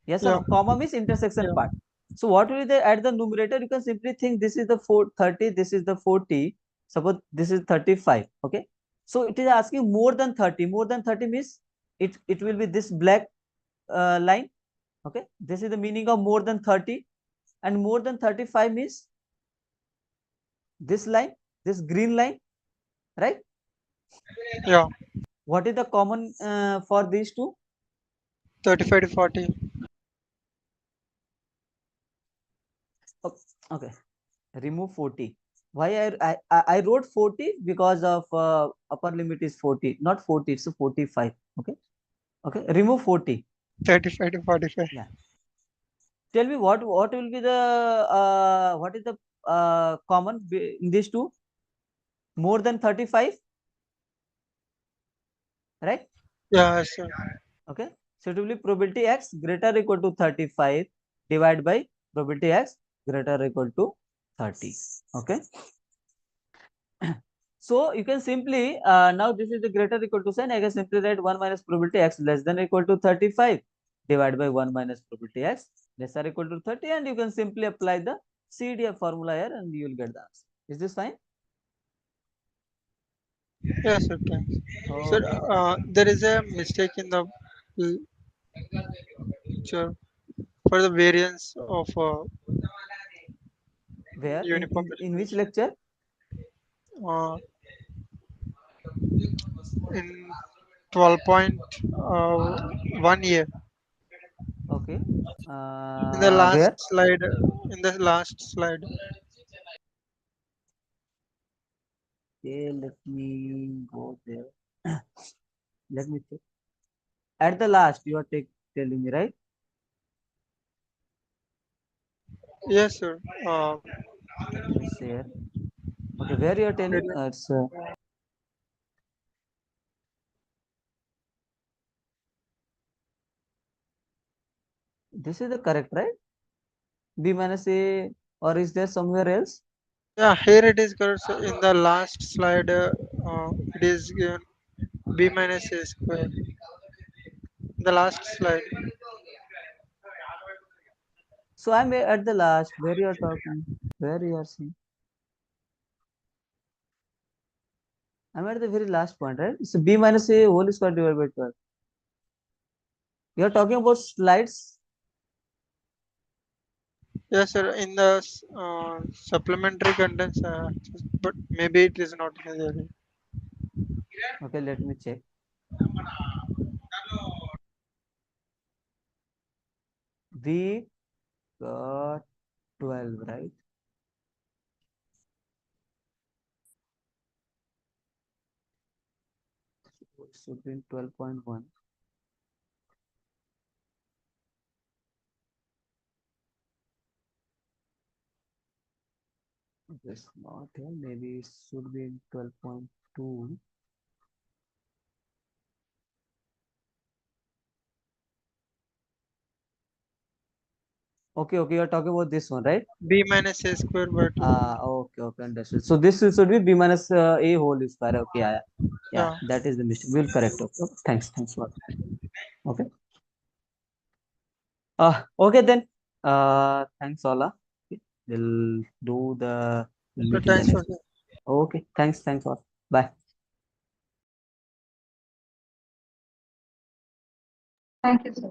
Yes or Yeah, no? Comma means intersection yeah. part. So what will be the at the numerator? You can simply think this is the 30, this is the 40. Suppose this is 35. Okay. So it is asking more than 30. More than 30 means it will be this black line. Okay. This is the meaning of more than 30. And more than 35 means this line, this green line, right? Yeah. What is the common for these two? 35 to 40. Okay. Remove 40. Why I wrote 40 because of upper limit is 40, not 40, it's a 45. Okay. Okay. Remove 40. 35 to 45. Yeah. Tell me what will be the what is the common in these two? More than 35, right? Yeah, yes, sir. Okay. So it will be probability X greater or equal to 35 divided by probability X greater or equal to 30. Okay. So you can simply now this is the greater or equal to sign. I can simply write 1 minus probability X less than or equal to 35 divided by 1 minus probability X less or equal to 30, and you can simply apply the CDF formula here and you will get the answer. Is this fine? Yes, sir. Thanks. Sir, Okay. there is a mistake in the picture for the variance of Where uniform in which distribution. lecture? Uh, in 12.1 year. Okay. In the last Where? slide, in the last slide. Okay, let me go there. Let me check. At the last, you are telling me, right? Yes, sir. Let me share. Okay, where you are telling? It's this is the correct, right? B minus A, or is there somewhere else? Yeah, here it is correct. So in the last slide, it is given b minus a square. The last slide. So I'm at the last. Where you are talking? Where you are seeing? I'm at the very last point, right? So B minus A whole square divided by 12. You are talking about slides. Yes, sir. In the supplementary contents, but maybe it is not here. Okay, let me check. We got 12, right? It should be 12.1. It's not here. Maybe it should be in 12.2. Okay, you're talking about this one, right? B minus a square by 2. Okay, understood. So this should be B minus A whole square. Okay, yeah, Yeah. that is the mistake. We'll correct. Okay, thanks for that. Okay. Okay then. Thanks, Ola. Okay. We'll So meet in the thanks for next. Okay, thanks all. Bye. Thank you, sir.